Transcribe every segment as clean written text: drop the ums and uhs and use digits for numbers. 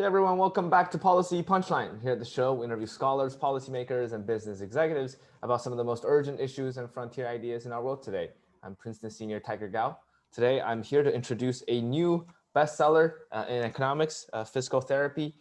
Hey everyone, welcome back to Policy Punchline. Here at the show, we interview scholars, policymakers, and business executives about some of the most urgent issues and frontier ideas in our world today. I'm Princeton senior Tiger Gale. Today, I'm here to introduce a new bestseller in economics, Fiscal Therapy,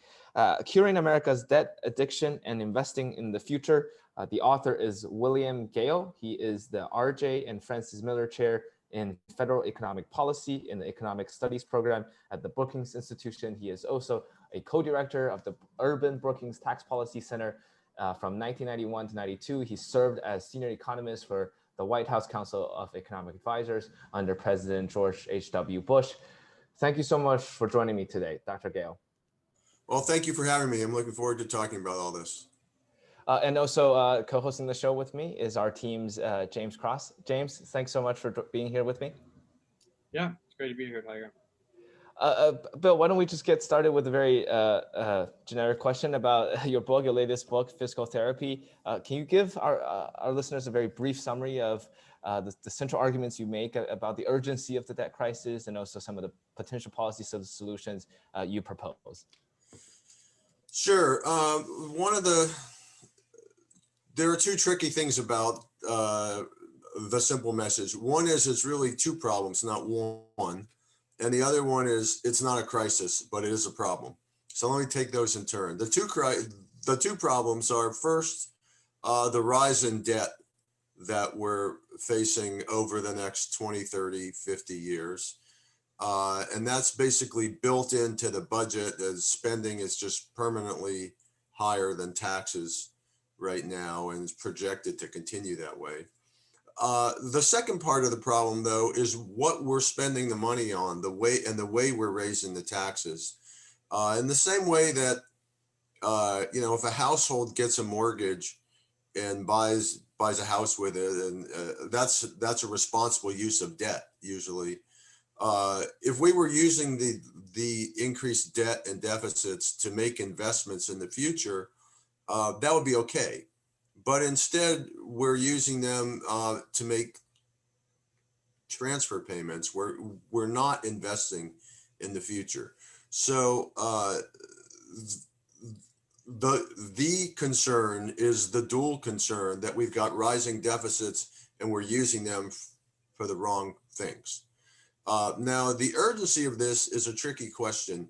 Curing America's Debt Addiction and Investing in the Future. The author is William Gale. He is the Arjay and Francis Miller Chair in Federal Economic Policy in the Economic Studies program at the Brookings Institution. He is also a co-director of the Urban-Brookings Tax Policy Center from 1991 to 92. He served as senior economist for the White House Council of Economic Advisors under President George H.W. Bush. Thank you so much for joining me today, Dr. Gale. Well, thank you for having me. I'm looking forward to talking about all this. And also co-hosting the show with me is our team's James Cross. James, thanks so much for being here with me. Yeah, it's great to be here, Tiger. Bill, why don't we just get started with a very generic question about your book, your latest book, Fiscal Therapy. Can you give our listeners a very brief summary of the central arguments you make about the urgency of the debt crisis and also some of the potential policy solutions you propose? Sure. There are two tricky things about the simple message. One is it's really two problems, not one. And the other one is it's not a crisis, but it is a problem. So let me take those in turn. The two problems are first, the rise in debt that we're facing over the next 20, 30, 50 years. And that's basically built into the budget as spending is just permanently higher than taxes right now and is projected to continue that way. The second part of the problem, though, is what we're spending the money on, the way we're raising the taxes. In the same way that, if a household gets a mortgage and buys a house with it, and that's a responsible use of debt usually. If we were using the increased debt and deficits to make investments in the future, that would be okay. But instead, we're using them to make transfer payments. We're not investing in the future. So the concern is the dual concern that we've got rising deficits and we're using them for the wrong things. Now, the urgency of this is a tricky question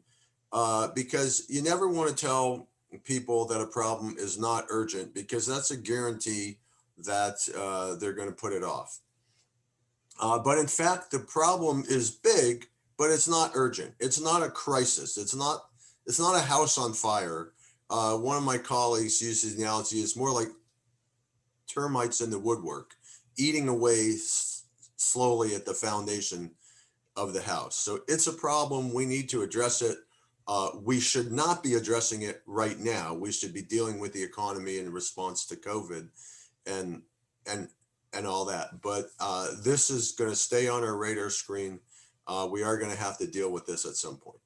because you never want to tell people that a problem is not urgent because that's a guarantee that they're going to put it off. But in fact, the problem is big, but it's not urgent. It's not a crisis. It's not a house on fire. One of my colleagues uses the analogy, it's more like termites in the woodwork, eating away slowly at the foundation of the house. So it's a problem. We need to address it. We should not be addressing it right now. We should be dealing with the economy in response to COVID and all that. But this is going to stay on our radar screen. We are going to have to deal with this at some point.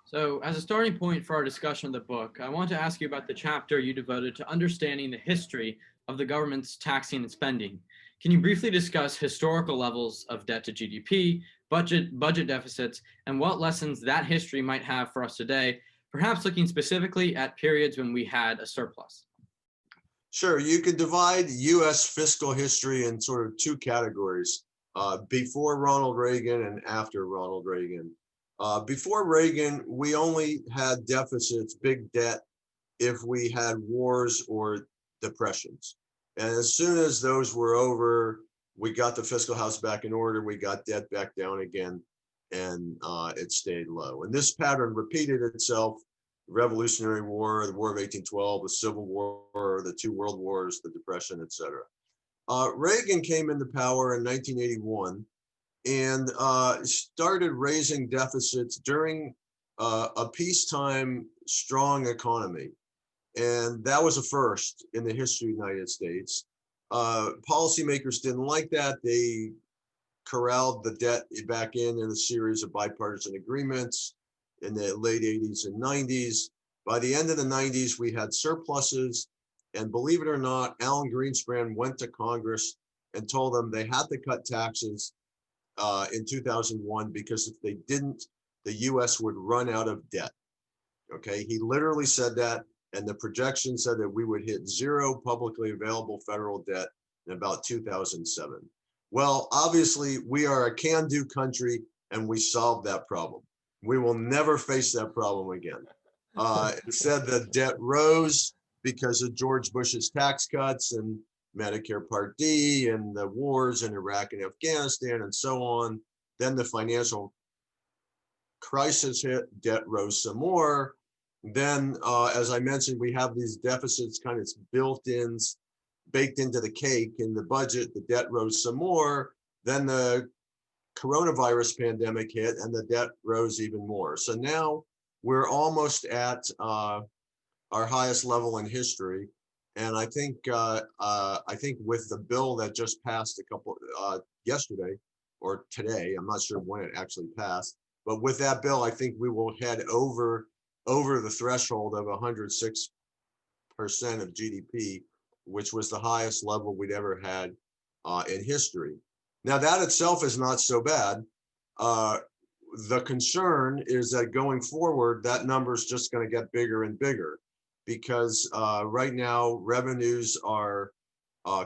So as a starting point for our discussion of the book, I want to ask you about the chapter you devoted to understanding the history of the government's taxing and spending. Can you briefly discuss historical levels of debt to GDP, budget deficits, and what lessons that history might have for us today, perhaps looking specifically at periods when we had a surplus? Sure, you could divide U.S. fiscal history in sort of two categories, before Ronald Reagan and after Ronald Reagan. Before Reagan, we only had deficits, big debt, if we had wars or depressions. And as soon as those were over, we got the fiscal house back in order, we got debt back down again, and it stayed low. And this pattern repeated itself: the Revolutionary War, the War of 1812, the Civil War, the two World Wars, the Depression, etc. Reagan came into power in 1981 and started raising deficits during a peacetime strong economy. And that was a first in the history of the United States. Policymakers didn't like that. They corralled the debt back in a series of bipartisan agreements in the late 80s and 90s. By the end of the 90s, we had surpluses. And believe it or not, Alan Greenspan went to Congress and told them they had to cut taxes in 2001 because if they didn't, the US would run out of debt. Okay, he literally said that, and the projection said that we would hit zero publicly available federal debt in about 2007. Well, obviously, we are a can-do country, and we solved that problem. We will never face that problem again. Instead, the debt rose because of George Bush's tax cuts and Medicare Part D and the wars in Iraq and Afghanistan and so on. Then the financial crisis hit, debt rose some more. Then, as I mentioned, we have these deficits kind of baked into the cake in the budget. The debt rose some more. Then the coronavirus pandemic hit and the debt rose even more. So now we're almost at our highest level in history. And I think with the bill that just passed yesterday or today, I'm not sure when it actually passed, but with that bill, I think we will head over the threshold of 106% of GDP, which was the highest level we'd ever had in history. Now that itself is not so bad. The concern is that going forward, that number is just going to get bigger and bigger because right now revenues are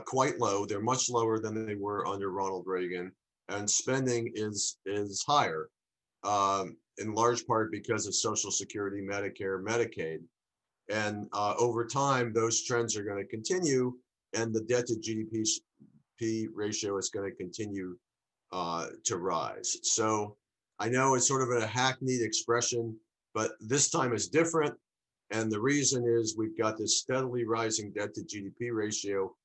quite low. They're much lower than they were under Ronald Reagan, and spending is higher, in large part because of Social Security, Medicare, Medicaid. And over time, those trends are going to continue, and the debt to GDP ratio is going to continue to rise. So I know it's sort of a hackneyed expression, but this time is different. And the reason is we've got this steadily rising debt to GDP ratio,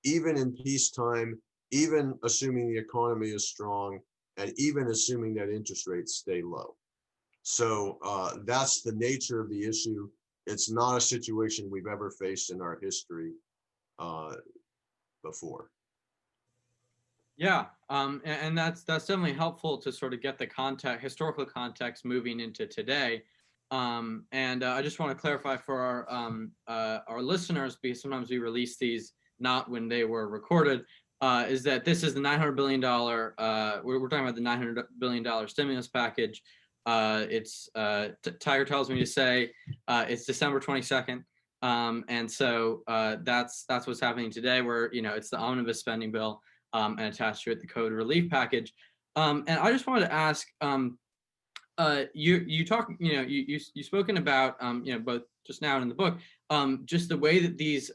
even in peacetime, even assuming the economy is strong, and even assuming that interest rates stay low. So that's the nature of the issue. It's not a situation we've ever faced in our history before. Yeah, and that's definitely helpful to sort of get the historical context moving into today. And I just want to clarify for our listeners, because sometimes we release these not when they were recorded, is that this is the $900 billion. We're talking about the $900 billion stimulus package. Tiger tells me to say it's December 22nd. And so that's what's happening today, where it's the omnibus spending bill and attached to it the code relief package. And I just wanted to ask, you spoken about both just now and in the book, just the way that these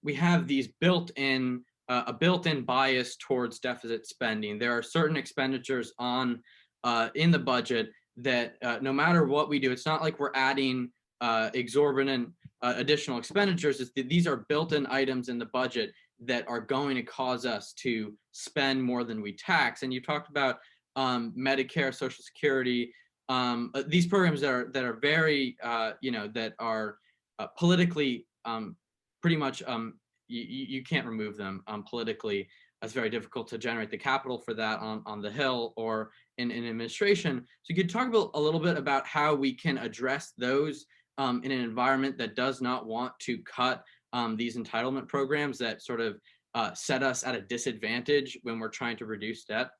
we have these built-in bias towards deficit spending. There are certain expenditures in the budget that no matter what we do, it's not like we're adding exorbitant additional expenditures. These are built-in items in the budget that are going to cause us to spend more than we tax. And you talked about Medicare, Social Security, these programs that are very, that are politically pretty much, you can't remove them politically. It's very difficult to generate the capital for that on the Hill or in administration. So you could talk a little bit about how we can address those in an environment that does not want to cut these entitlement programs that sort of set us at a disadvantage when we're trying to reduce debt?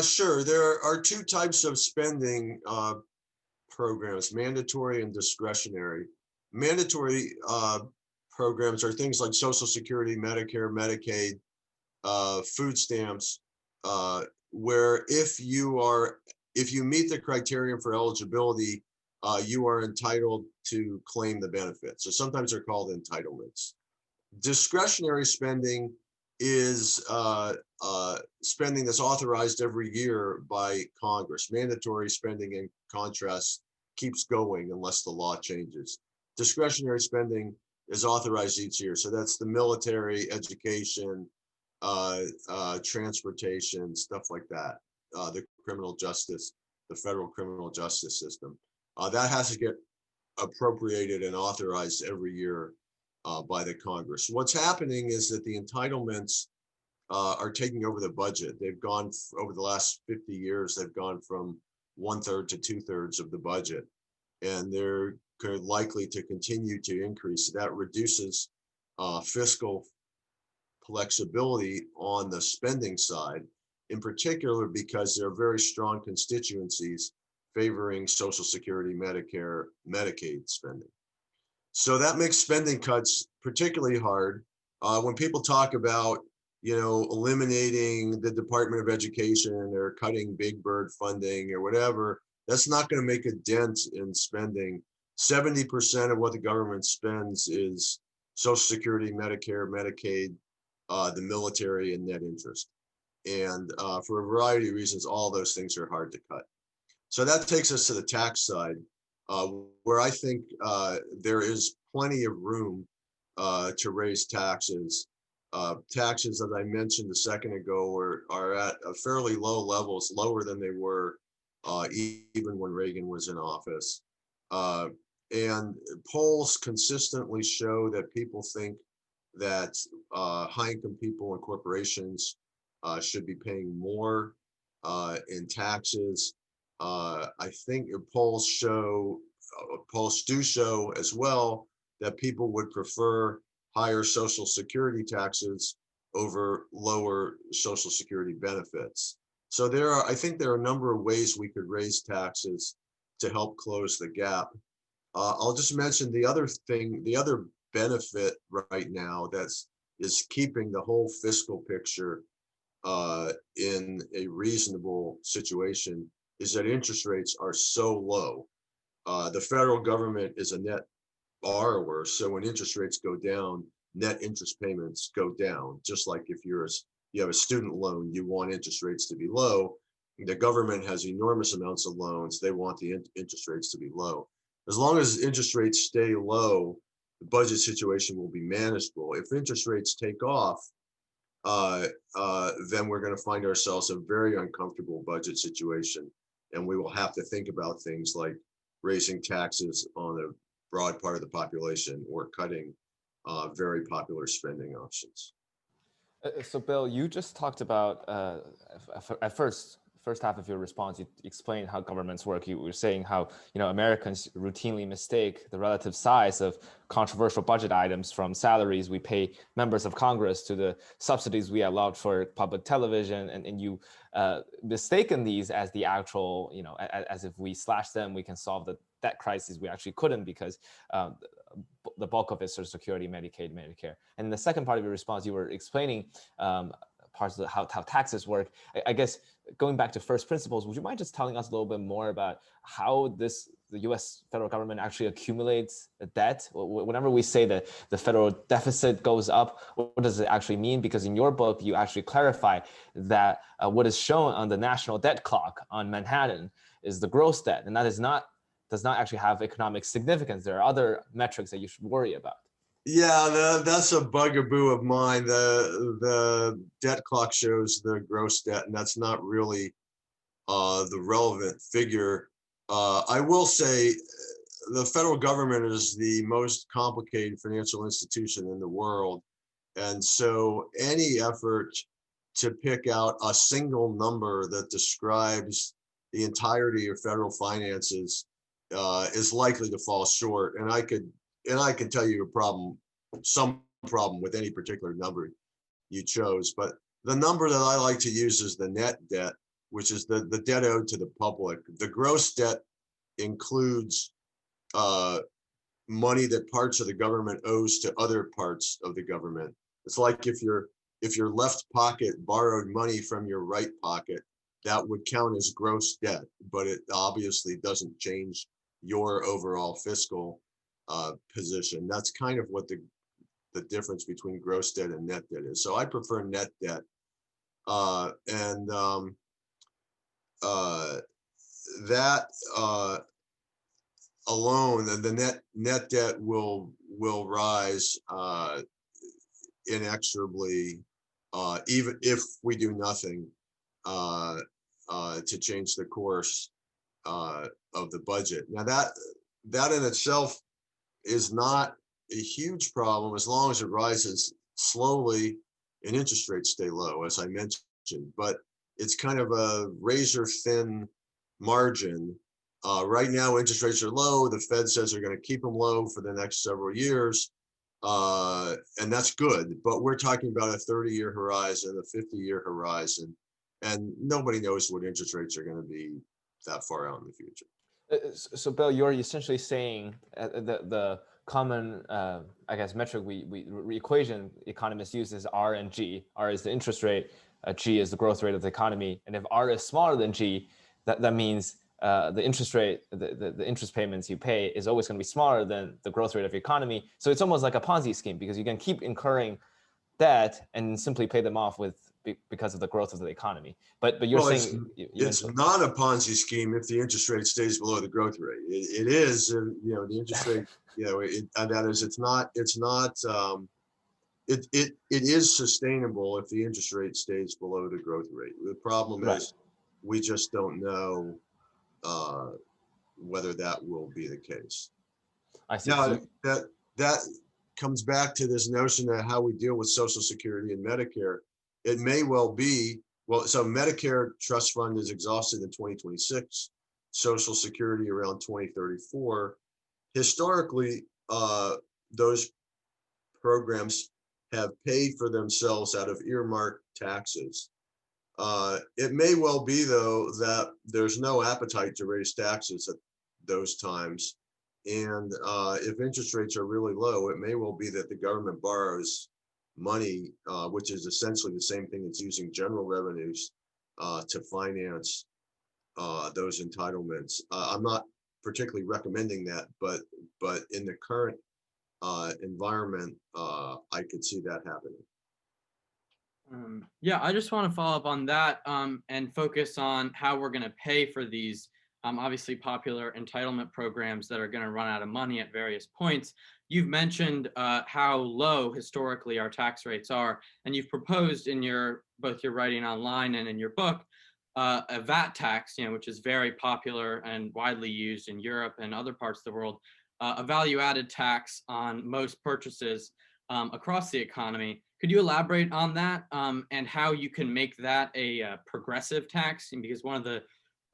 Sure. There are two types of spending programs, mandatory and discretionary. Mandatory programs are things like Social Security, Medicare, Medicaid, food stamps, where if you meet the criterion for eligibility, you are entitled to claim the benefits. So sometimes they're called entitlements. Discretionary spending is spending that's authorized every year by Congress. Mandatory spending, in contrast, keeps going unless the law changes. Discretionary spending is authorized each year. So that's the military, education, transportation, stuff like that. The criminal justice, the federal criminal justice system. That has to get appropriated and authorized every year by the Congress. What's happening is that the entitlements are taking over the budget. They've gone over the last 50 years, they've gone from 1/3 to 2/3 of the budget, and they're likely to continue to increase. That reduces fiscal flexibility on the spending side, in particular because there are very strong constituencies favoring Social Security, Medicare, Medicaid spending. So that makes spending cuts particularly hard. When people talk about, eliminating the Department of Education or cutting big bird funding or whatever, that's not going to make a dent in spending. 70% of what the government spends is Social Security, Medicare, Medicaid, the military, and net interest. And for a variety of reasons, all those things are hard to cut. So that takes us to the tax side, where I think there is plenty of room to raise taxes. Taxes, as I mentioned a second ago, are at a fairly low levels, lower than they were even when Reagan was in office. And polls consistently show that people think that high-income people and corporations should be paying more in taxes. I think polls do show as well that people would prefer higher Social Security taxes over lower Social Security benefits. So I think there are a number of ways we could raise taxes to help close the gap. I'll just mention the other benefit right now is keeping the whole fiscal picture in a reasonable situation is that interest rates are so low. The federal government is a net borrower, so when interest rates go down, net interest payments go down. Just like if you have a student loan, you want interest rates to be low. The government has enormous amounts of loans. They want the interest rates to be low. As long as interest rates stay low, the budget situation will be manageable. If interest rates take off, then we're going to find ourselves in a very uncomfortable budget situation, and we will have to think about things like raising taxes on a broad part of the population or cutting very popular spending options. So Bill, you just talked about, at first half of your response, you explained how governments work. You were saying how Americans routinely mistake the relative size of controversial budget items from salaries we pay members of Congress to the subsidies we allowed for public television, and you mistaken these as the actual, as if we slash them, we can solve the debt crisis. We actually couldn't, because the bulk of it is Social Security, Medicaid, Medicare. And in the second part of your response, you were explaining parts of how taxes work. I guess going back to first principles, would you mind just telling us a little bit more about how the U.S. federal government actually accumulates debt? Whenever we say that the federal deficit goes up, what does it actually mean? Because in your book, you actually clarify that what is shown on the national debt clock on Manhattan is the gross debt, and that does not actually have economic significance. There are other metrics that you should worry about. Yeah, that's a bugaboo of mine. The debt clock shows the gross debt, and that's not really the relevant figure. I will say the federal government is the most complicated financial institution in the world. And so any effort to pick out a single number that describes the entirety of federal finances is likely to fall short. And I can tell you some problem with any particular number you chose. But the number that I like to use is the net debt, which is the debt owed to the public. The gross debt includes money that parts of the government owes to other parts of the government. It's like if your left pocket borrowed money from your right pocket, that would count as gross debt, but it obviously doesn't change your overall fiscal position. That's kind of what the difference between gross debt and net debt is. So I prefer net debt. That alone, the net debt will rise inexorably, even if we do nothing to change the course of the budget. Now that in itself is not a huge problem as long as it rises slowly and interest rates stay low, as I mentioned. But it's kind of a razor thin margin. Right now, interest rates are low. The Fed says they're going to keep them low for the next several years. And that's good. But we're talking about a 30-year horizon, a 50-year horizon. And nobody knows what interest rates are going to be that far out in the future. So Bill, you're essentially saying the common, I guess, metric we equation economists use is R and G. R is the interest rate, G is the growth rate of the economy. And if R is smaller than G, that means the interest rate, the interest payments you pay is always going to be smaller than the growth rate of the economy. So it's almost like a Ponzi scheme because you can keep incurring debt and simply pay them off because of the growth of the economy. But you're saying it's not a Ponzi scheme if the interest rate stays below the growth rate. It is, the interest rate, that is, it is sustainable if the interest rate stays below the growth rate. The problem is we just don't know whether that will be the case. I see. Now, that comes back to this notion of how we deal with Social Security and Medicare. It may well be, so Medicare trust fund is exhausted in 2026, Social Security around 2034. Historically, those programs have paid for themselves out of earmarked taxes. It may well be, though, that there's no appetite to raise taxes at those times. And if interest rates are really low, it may well be that the government borrows money, which is essentially the same thing as using general revenues to finance those entitlements. I'm not particularly recommending that, but in the current environment, I could see that happening. Yeah, I just want to follow up on that and focus on how we're going to pay for these obviously popular entitlement programs that are going to run out of money at various points. You've mentioned how low historically our tax rates are, and you've proposed in both your writing online and in your book a Vat tax, which is very popular and widely used in Europe and other parts of the world, a value-added tax on most purchases across the economy. Could you elaborate on that and how you can make that a progressive tax? Because one of the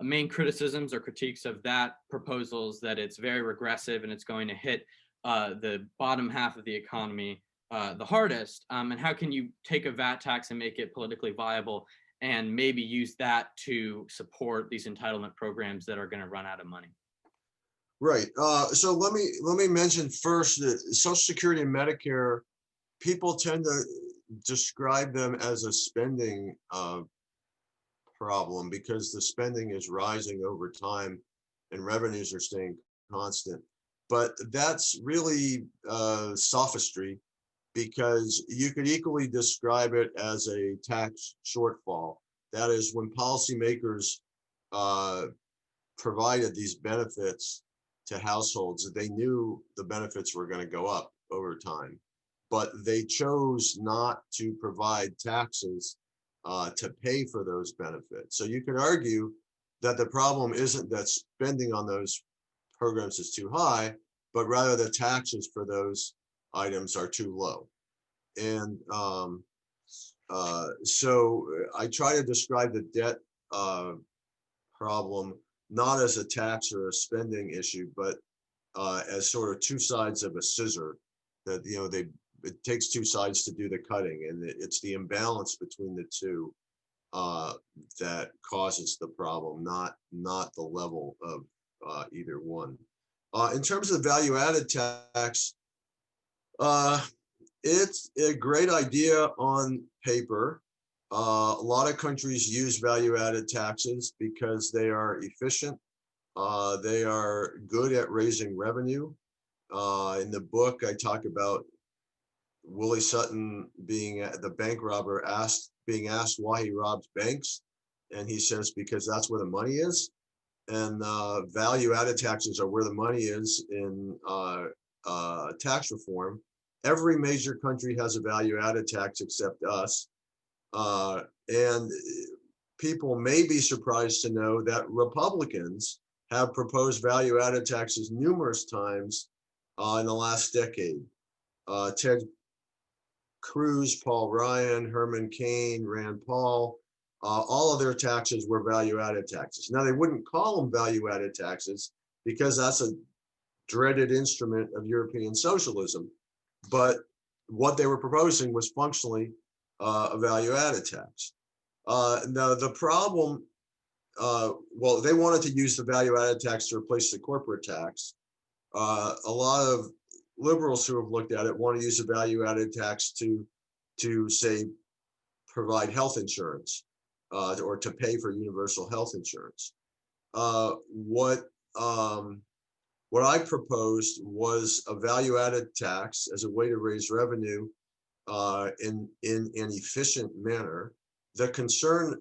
main criticisms or critiques of that proposal is that it's very regressive and it's going to hit the bottom half of the economy the hardest. And how can you take a Vat tax and make it politically viable and maybe use that to support these entitlement programs that are going to run out of money? Right. So let me mention first that Social Security and Medicare, people tend to describe them as a spending problem because the spending is rising over time and revenues are staying constant. But that's really sophistry, because you could equally describe it as a tax shortfall. That is, when policymakers provided these benefits to households, they knew the benefits were going to go up over time, but they chose not to provide taxes to pay for those benefits. So you could argue that the problem isn't that spending on those programs is too high, but rather the taxes for those items are too low. And so I try to describe the debt problem not as a tax or a spending issue, but as sort of two sides of a scissor that, it takes two sides to do the cutting, and it's the imbalance between the two that causes the problem, not the level of either one. In terms of value-added tax, it's a great idea on paper. A lot of countries use value-added taxes because they are efficient. They are good at raising revenue. In the book, I talk about Willie Sutton being the bank robber being asked why he robs banks. And he says, because that's where the money is. And value-added taxes are where the money is in tax reform. Every major country has a value-added tax except us. And people may be surprised to know that Republicans have proposed value-added taxes numerous times in the last decade. Ted Cruz, Paul Ryan, Herman Cain, Rand Paul, all of their taxes were value-added taxes. Now, they wouldn't call them value-added taxes because that's a dreaded instrument of European socialism. But what they were proposing was functionally a value-added tax. Now, the problem well, they wanted to use the value-added tax to replace the corporate tax. A lot of liberals who have looked at it want to use the value-added tax to say provide health insurance or to pay for universal health insurance. What I proposed was a value-added tax as a way to raise revenue in an efficient manner. The concern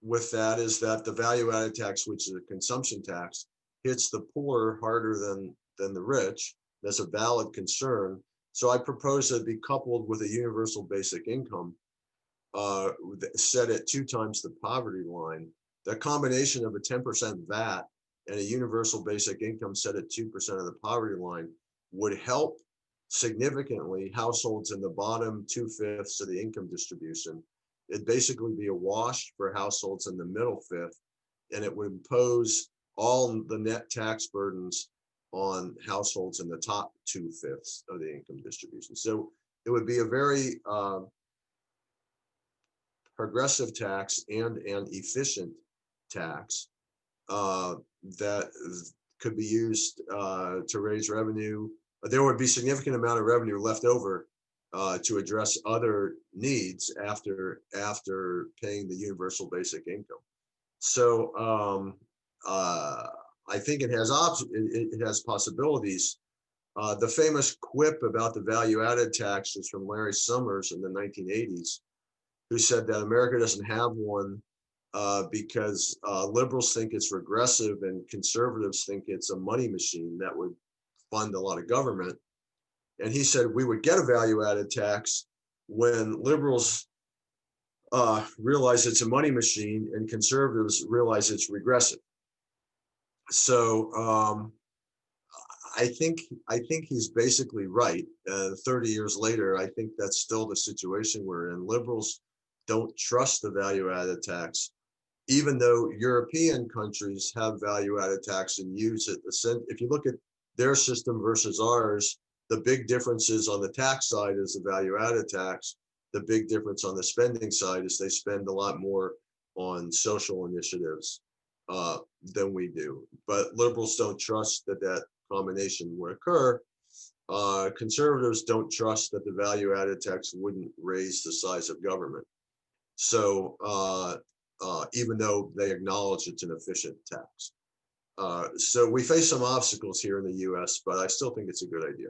with that is that the value-added tax, which is a consumption tax, hits the poor harder than the rich. That's a valid concern. So I propose that it be coupled with a universal basic income set at 2 times the poverty line. The combination of a 10% VAT and a universal basic income set at 2% of the poverty line would help significantly households in the bottom 2/5 of the income distribution. It'd basically be a wash for households in the middle fifth, and it would impose all the net tax burdens on households in the top 2/5 of the income distribution. So it would be a very progressive tax and an efficient tax that could be used to raise revenue. There would be significant amount of revenue left over to address other needs after paying the universal basic income. So I think it has possibilities. The famous quip about the value-added tax is from Larry Summers in the 1980s, who said that America doesn't have one because liberals think it's regressive and conservatives think it's a money machine that would fund a lot of government. And he said we would get a value-added tax when liberals realize it's a money machine and conservatives realize it's regressive. So I think he's basically right. 30 years later, I think that's still the situation we're in. Liberals don't trust the value-added tax, even though European countries have value-added tax and use it. If you look at their system versus ours, the big differences on the tax side is the value-added tax. The big difference on the spending side is they spend a lot more on social initiatives than we do. But liberals don't trust that combination would occur. Conservatives don't trust that the value-added tax wouldn't raise the size of government. So even though they acknowledge it's an efficient tax. So we face some obstacles here in the US, but I still think it's a good idea.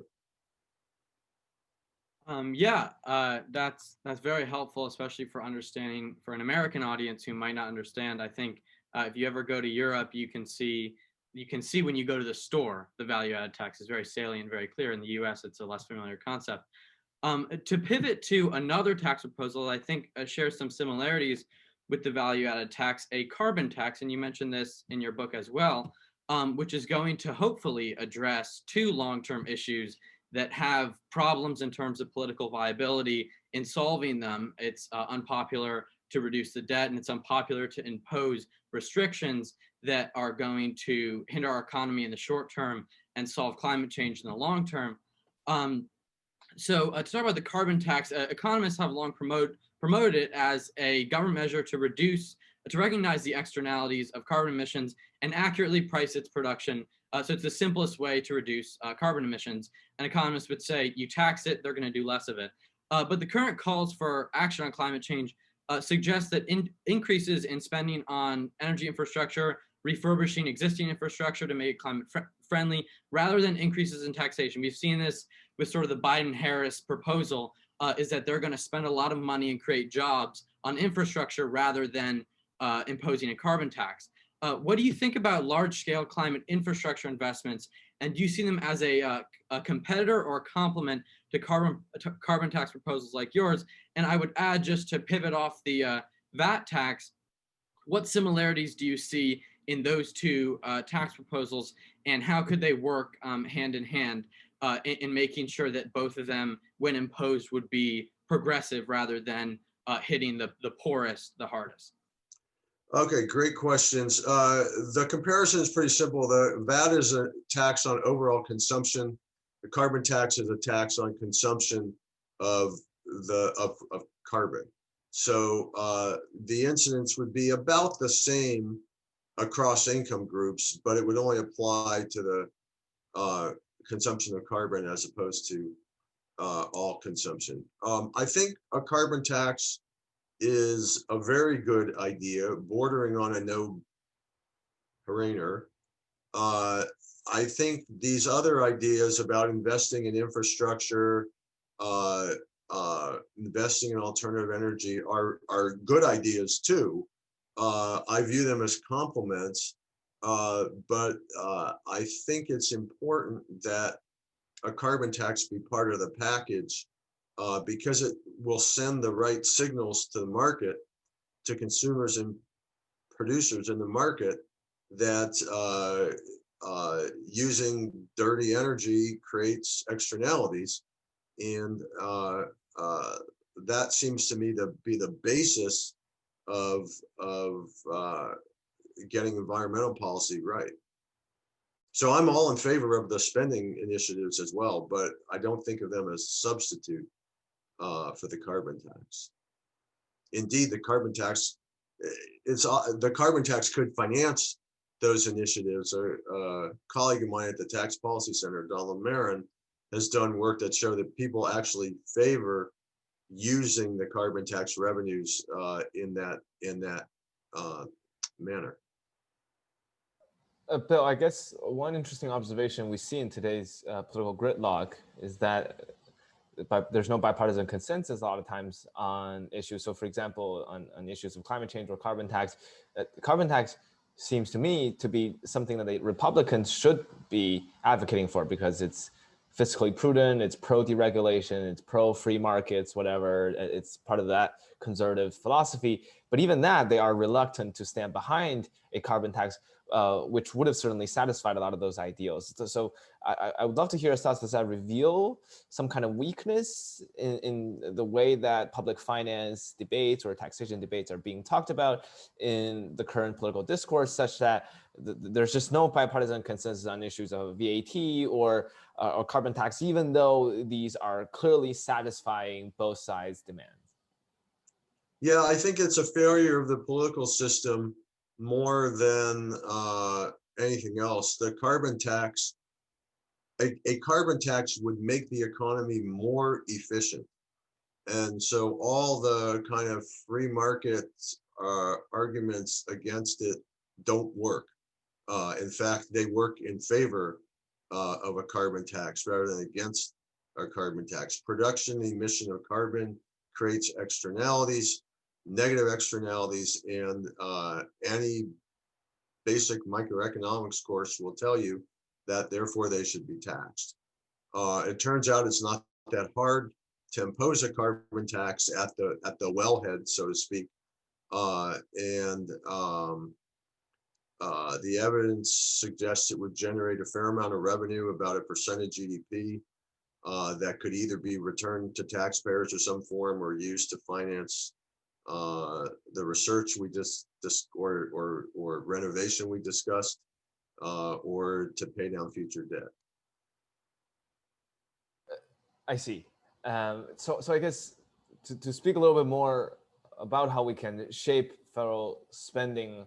That's very helpful, especially for understanding for an American audience who might not understand. I think if you ever go to Europe, you can see when you go to the store, the value-added tax is very salient, very clear. In the US, it's a less familiar concept. To pivot to another tax proposal, I think shares some similarities with the value-added tax, a carbon tax, and you mentioned this in your book as well, which is going to hopefully address 2 long-term issues that have problems in terms of political viability in solving them. It's unpopular to reduce the debt, and it's unpopular to impose restrictions that are going to hinder our economy in the short term and solve climate change in the long term. So to talk about the carbon tax, economists have long promoted it as a government measure to recognize the externalities of carbon emissions and accurately price its production. So it's the simplest way to reduce carbon emissions. And economists would say, you tax it, they're going to do less of it. But the current calls for action on climate change suggest that increases in spending on energy infrastructure, refurbishing existing infrastructure to make it climate friendly, rather than increases in taxation. We've seen this with sort of the Biden-Harris proposal, is that they're going to spend a lot of money and create jobs on infrastructure rather than imposing a carbon tax. What do you think about large-scale climate infrastructure investments, and do you see them as a competitor or a complement to carbon tax proposals like yours? And I would add, just to pivot off the VAT tax, what similarities do you see in those 2 tax proposals, and how could they work hand in hand in making sure that both of them, when imposed, would be progressive rather than hitting the poorest the hardest? Okay, great questions. The comparison is pretty simple. The VAT is a tax on overall consumption. The carbon tax is a tax on consumption of carbon. So the incidence would be about the same across income groups, but it would only apply to the consumption of carbon as opposed to all consumption. I think a carbon tax is a very good idea, bordering on a no-brainer. I think these other ideas about investing in infrastructure, investing in alternative energy are good ideas too. I view them as complements, but I think it's important that a carbon tax be part of the package because it will send the right signals to the market, to consumers and producers in the market, that using dirty energy creates externalities. And that seems to me to be the basis of getting environmental policy right. So I'm all in favor of the spending initiatives as well, but I don't think of them as a substitute for the carbon tax. Indeed, the carbon tax could finance those initiatives. A colleague of mine at the Tax Policy Center, Donald Marin, has done work that show that people actually favor using the carbon tax revenues in that manner. Bill, I guess one interesting observation we see in today's political gridlock is that there's no bipartisan consensus a lot of times on issues. So for example, on issues of climate change or carbon tax seems to me to be something that the Republicans should be advocating for because it's fiscally prudent, it's pro-deregulation, it's pro-free markets, whatever. It's part of that conservative philosophy. But even that, they are reluctant to stand behind a carbon tax, which would have certainly satisfied a lot of those ideals. So I would love to hear your thoughts. Does that reveal some kind of weakness in the way that public finance debates or taxation debates are being talked about in the current political discourse, such that there's just no bipartisan consensus on issues of VAT or carbon tax, even though these are clearly satisfying both sides' demands? Yeah, I think it's a failure of the political system more than anything else. The carbon tax, a carbon tax would make the economy more efficient. And so all the kind of free market arguments against it don't work. In fact, they work in favor of a carbon tax rather than against a carbon tax. Production, emission of carbon creates externalities, negative externalities, and any basic microeconomics course will tell you that therefore they should be taxed. It turns out it's not that hard to impose a carbon tax at the wellhead, so to speak, the evidence suggests it would generate a fair amount of revenue, about a percent of GDP, that could either be returned to taxpayers or some form, or used to finance the research we just or renovation we discussed, or to pay down future debt. I see. So I guess to speak a little bit more about how we can shape federal spending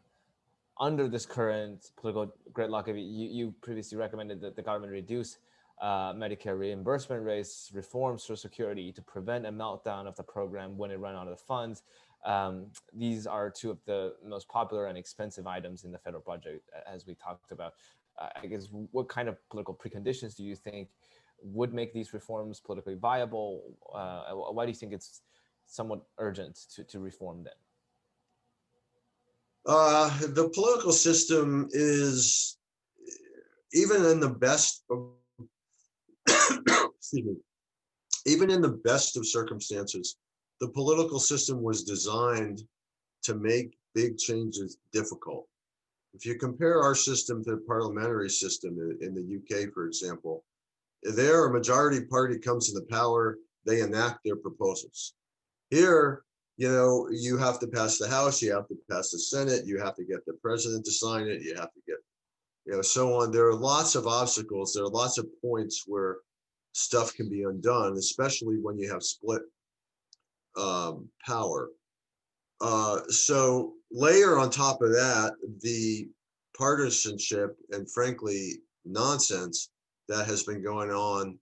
under this current political gridlock, you previously recommended that the government reduce Medicare reimbursement rates, reform Social Security to prevent a meltdown of the program when it ran out of the funds. These are two of the most popular and expensive items in the federal budget, as we talked about. I guess, what kind of political preconditions do you think would make these reforms politically viable? Why do you think it's somewhat urgent to reform them? The political system is, even in the best of excuse me, even in the best of circumstances, the political system was designed to make big changes difficult. If you compare our system to the parliamentary system in the UK, for example, there a majority party comes to the power, they enact their proposals. Here, you have to pass the House, you have to pass the Senate, you have to get the president to sign it, you have to get, so on. There are lots of obstacles. There are lots of points where stuff can be undone, especially when you have split power. So layer on top of that the partisanship and frankly nonsense that has been going on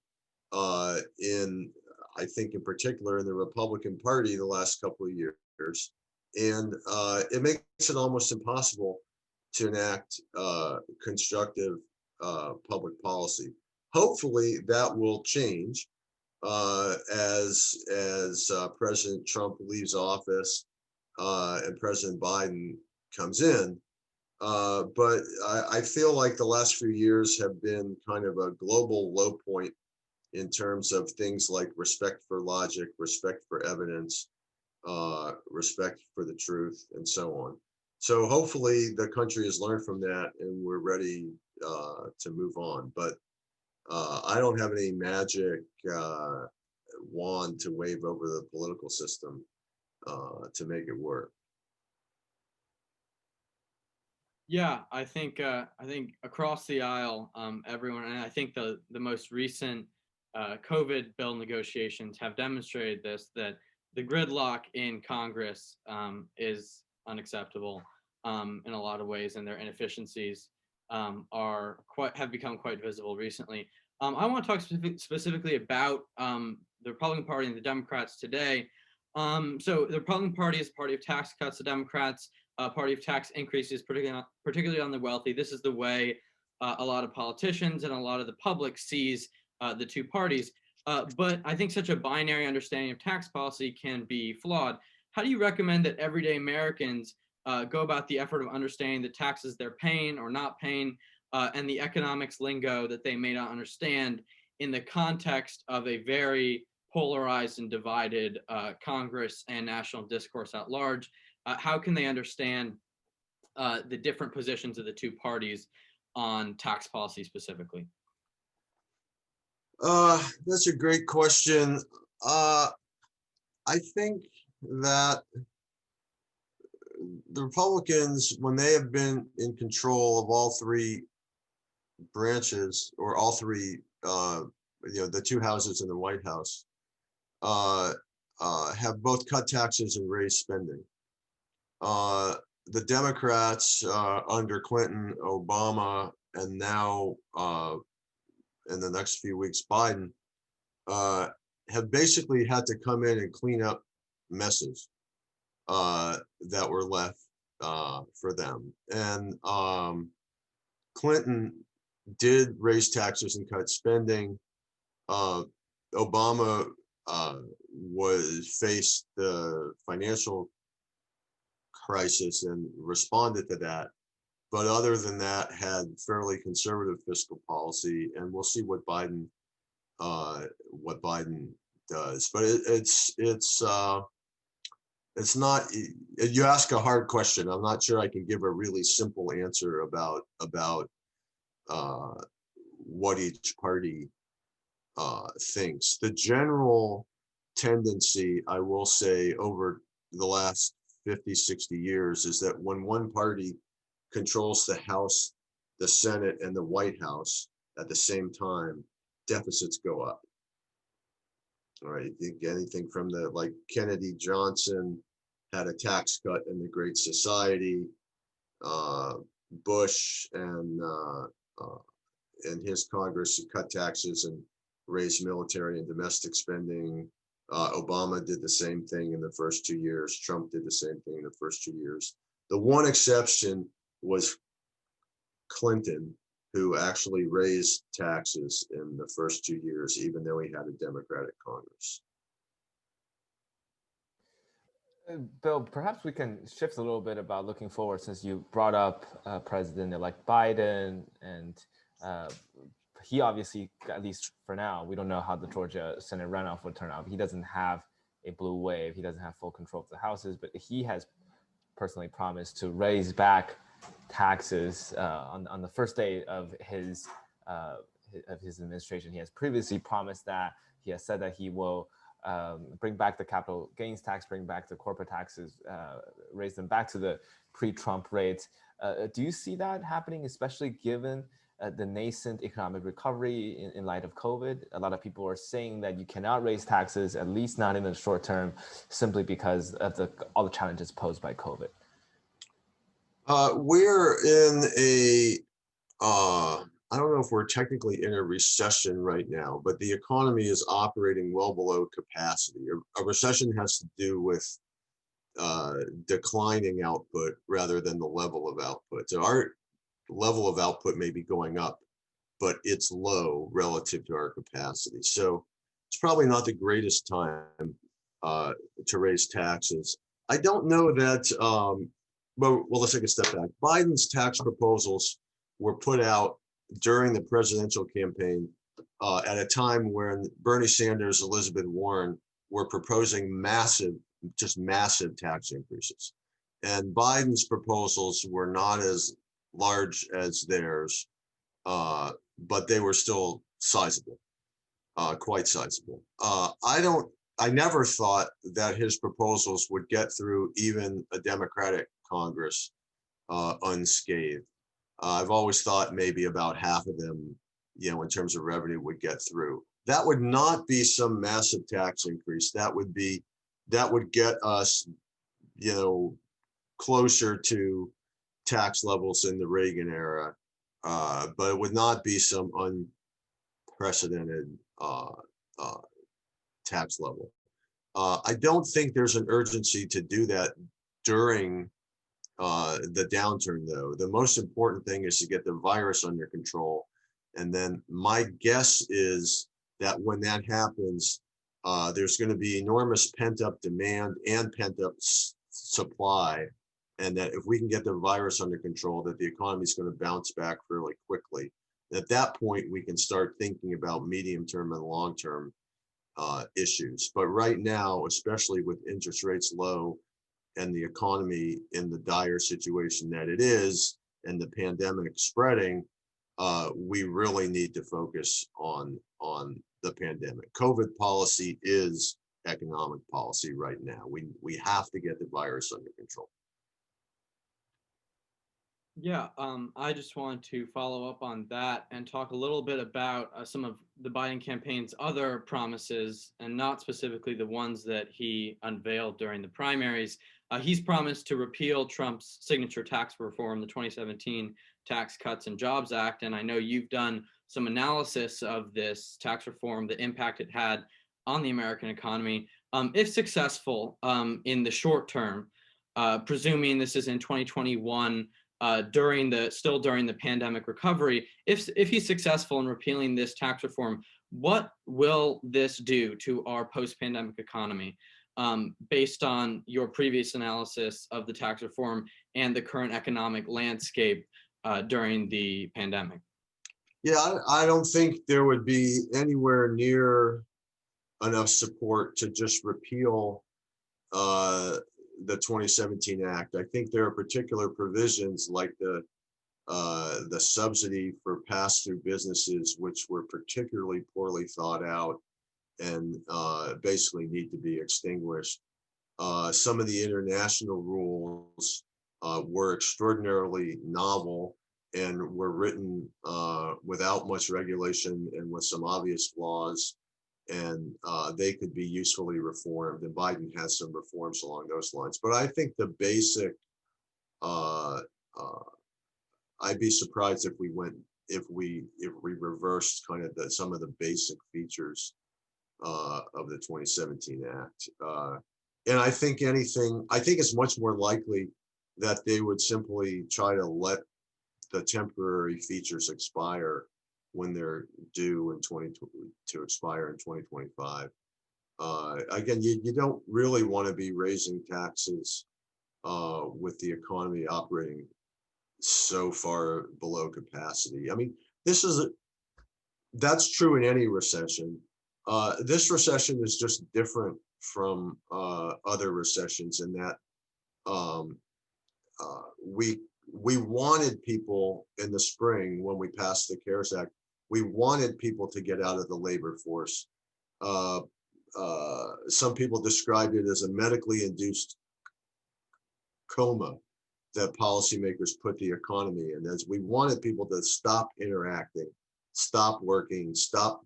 I think in particular in the Republican Party the last couple of years. And it makes it almost impossible to enact constructive public policy. Hopefully that will change as President Trump leaves office and President Biden comes in. But I feel like the last few years have been kind of a global low point in terms of things like respect for logic, respect for evidence, respect for the truth, and so on. So hopefully the country has learned from that and we're ready to move on. But I don't have any magic wand to wave over the political system to make it work. Yeah, I think across the aisle, everyone, and I think the most recent COVID bill negotiations have demonstrated this, that the gridlock in Congress is unacceptable in a lot of ways, and their inefficiencies have become quite visible recently. I want to talk specifically about the Republican Party and the Democrats today. So the Republican Party is a party of tax cuts. The Democrats, party of tax increases, particularly on the wealthy. This is the way a lot of politicians and a lot of the public sees the two parties. But I think such a binary understanding of tax policy can be flawed. How do you recommend that everyday Americans go about the effort of understanding the taxes they're paying or not paying, and the economics lingo that they may not understand in the context of a very polarized and divided Congress and national discourse at large? How can they understand the different positions of the two parties on tax policy specifically? That's a great question. I think that the Republicans, when they have been in control of all three branches, or all three, the two houses in the White House, have both cut taxes and raised spending. The Democrats under Clinton, Obama, and now in the next few weeks, Biden, have basically had to come in and clean up messes that were left for them. And Clinton did raise taxes and cut spending. Obama faced the financial crisis and responded to that. But other than that, had fairly conservative fiscal policy, and we'll see what Biden does. But it's not. You ask a hard question. I'm not sure I can give a really simple answer about what each party thinks. The general tendency, I will say, over the last 50, 60 years is that when one party controls the House, the Senate, and the White House at the same time, deficits go up. All right, you think anything from like Kennedy Johnson had a tax cut in the Great Society, Bush and his Congress cut taxes and raised military and domestic spending. Obama did the same thing in the first 2 years. Trump did the same thing in the first 2 years. The one exception was Clinton, who actually raised taxes in the first 2 years, even though he had a Democratic Congress. Bill, perhaps we can shift a little bit about looking forward, since you brought up President-elect Biden, and he obviously, at least for now, we don't know how the Georgia Senate runoff would turn out. He doesn't have a blue wave. He doesn't have full control of the houses, but he has personally promised to raise back taxes on the first day of his administration. He has previously promised that. He has said that he will bring back the capital gains tax, bring back the corporate taxes, raise them back to the pre-Trump rates. Do you see that happening, especially given the nascent economic recovery in light of COVID? A lot of people are saying that you cannot raise taxes, at least not in the short term, simply because of all the challenges posed by COVID. We're in a, I don't know if we're technically in a recession right now, but the economy is operating well below capacity. A recession has to do with declining output rather than the level of output. So our level of output may be going up, but it's low relative to our capacity. So it's probably not the greatest time to raise taxes. I don't know that, well, let's take a step back. Biden's tax proposals were put out during the presidential campaign at a time when Bernie Sanders, Elizabeth Warren were proposing massive, just massive tax increases. And Biden's proposals were not as large as theirs, but they were still sizable, quite sizable. I never thought that his proposals would get through even a Democratic Congress unscathed. I've always thought maybe about half of them, you know, in terms of revenue would get through. That would not be some massive tax increase. That would get us, you know, closer to tax levels in the Reagan era, but it would not be some unprecedented tax level. I don't think there's an urgency to do that during the downturn, though. The most important thing is to get the virus under control. And then my guess is that when that happens, there's going to be enormous pent-up demand and pent-up supply. And that if we can get the virus under control, that the economy is going to bounce back fairly quickly. At that point, we can start thinking about medium-term and long-term issues. But right now, especially with interest rates low and the economy in the dire situation that it is, and the pandemic spreading, we really need to focus on the pandemic. COVID policy is economic policy right now. We have to get the virus under control. Yeah, I just want to follow up on that and talk a little bit about some of the Biden campaign's other promises, and not specifically the ones that he unveiled during the primaries. He's promised to repeal Trump's signature tax reform, the 2017 Tax Cuts and Jobs Act. And I know you've done some analysis of this tax reform, the impact it had on the American economy. If successful in the short term, presuming this is in 2021, during the pandemic recovery, if he's successful in repealing this tax reform, what will this do to our post-pandemic economy, based on your previous analysis of the tax reform and the current economic landscape during the pandemic? Yeah, I don't think there would be anywhere near enough support to just repeal the 2017 Act. I think there are particular provisions like the subsidy for pass-through businesses, which were particularly poorly thought out and basically need to be extinguished. Some of the international rules were extraordinarily novel and were written without much regulation and with some obvious flaws, and they could be usefully reformed. And Biden has some reforms along those lines. But I think the basic, I'd be surprised if we reversed kind of some of the basic features of the 2017 Act. And I think it's much more likely that they would simply try to let the temporary features expire when they're due to expire in 2025. Again, you don't really want to be raising taxes with the economy operating so far below capacity. I mean, that's true in any recession. This recession is just different from other recessions in that we wanted people in the spring when we passed the CARES Act. We wanted people to get out of the labor force. Some people described it as a medically induced coma that policymakers put the economy in, as we wanted people to stop interacting, stop working, start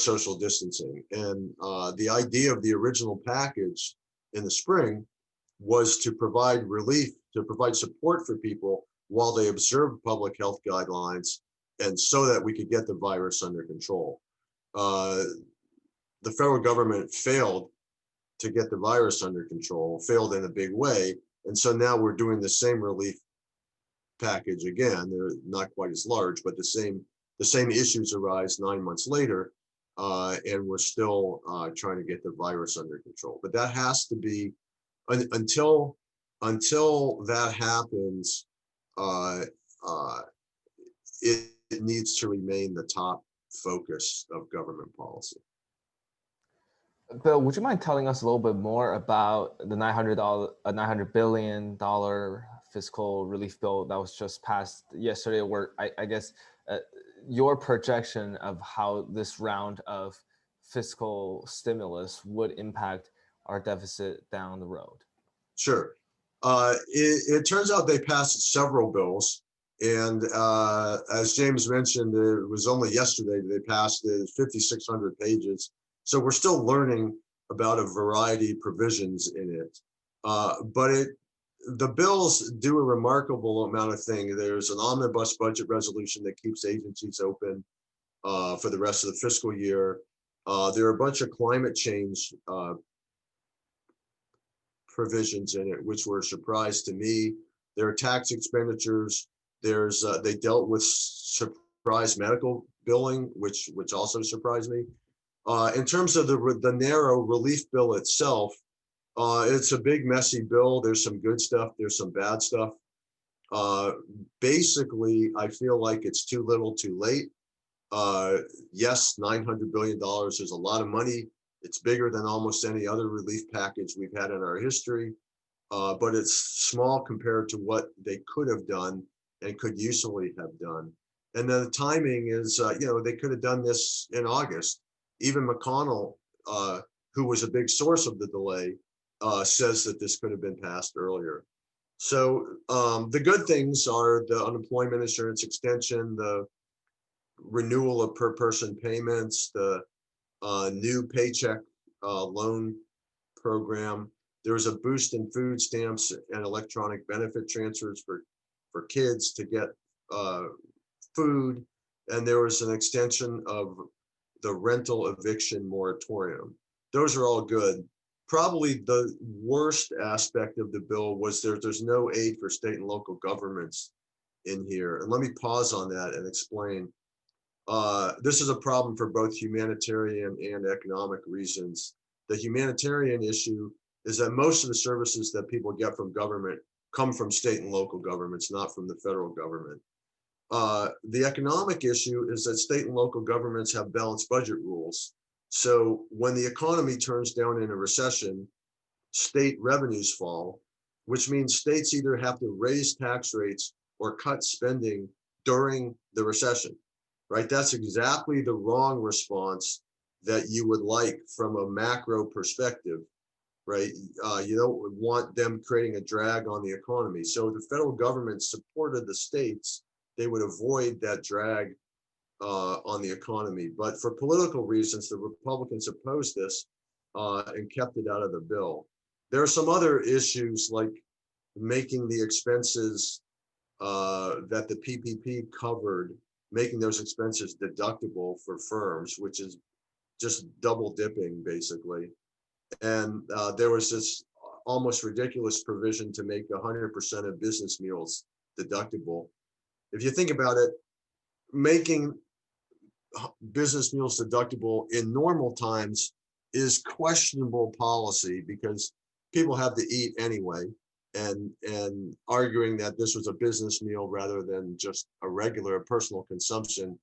social distancing. And the idea of the original package in the spring was to provide relief to provide support for people while they observe public health guidelines, and so that we could get the virus under control. The federal government failed to get the virus under control, failed in a big way. And so now we're doing the same relief package again. They're not quite as large, but the same issues arise 9 months later, and we're still trying to get the virus under control. But that has to be, until that happens, it needs to remain the top focus of government policy. Bill, would you mind telling us a little bit more about the $900 billion fiscal relief bill that was just passed yesterday, where I guess your projection of how this round of fiscal stimulus would impact our deficit down the road? Sure. It turns out they passed several bills. And as James mentioned, it was only yesterday they passed it, 5,600 pages. So we're still learning about a variety of provisions in it. But the bills do a remarkable amount of things. There's an omnibus budget resolution that keeps agencies open for the rest of the fiscal year. There are a bunch of climate change provisions in it, which were a surprise to me. There are tax expenditures. They dealt with surprise medical billing, which also surprised me. In terms of the narrow relief bill itself, it's a big, messy bill. There's some good stuff. There's some bad stuff. Basically, I feel like it's too little, too late. Yes, $900 billion is a lot of money. It's bigger than almost any other relief package we've had in our history, but it's small compared to what they could have done and could usefully have done. And then the timing is, they could have done this in August. Even McConnell, who was a big source of the delay, says that this could have been passed earlier. So the good things are the unemployment insurance extension, the renewal of per person payments, the new paycheck loan program. There was a boost in food stamps and electronic benefit transfers for kids to get food. And there was an extension of the rental eviction moratorium. Those are all good. Probably the worst aspect of the bill was there's no aid for state and local governments in here. And let me pause on that and explain. This is a problem for both humanitarian and economic reasons. The humanitarian issue is that most of the services that people get from government come from state and local governments, not from the federal government. The economic issue is that state and local governments have balanced budget rules. So when the economy turns down in a recession, state revenues fall, which means states either have to raise tax rates or cut spending during the recession, right? That's exactly the wrong response that you would like from a macro perspective, right? You don't want them creating a drag on the economy. So if the federal government supported the states, they would avoid that drag on the economy. But for political reasons, the Republicans opposed this and kept it out of the bill. There are some other issues like making the expenses that the PPP covered, making those expenses deductible for firms, which is just double dipping basically. And there was this almost ridiculous provision to make 100% of business meals deductible. If you think about it, making business meals deductible in normal times is questionable policy because people have to eat anyway, and arguing that this was a business meal rather than just a regular personal consumption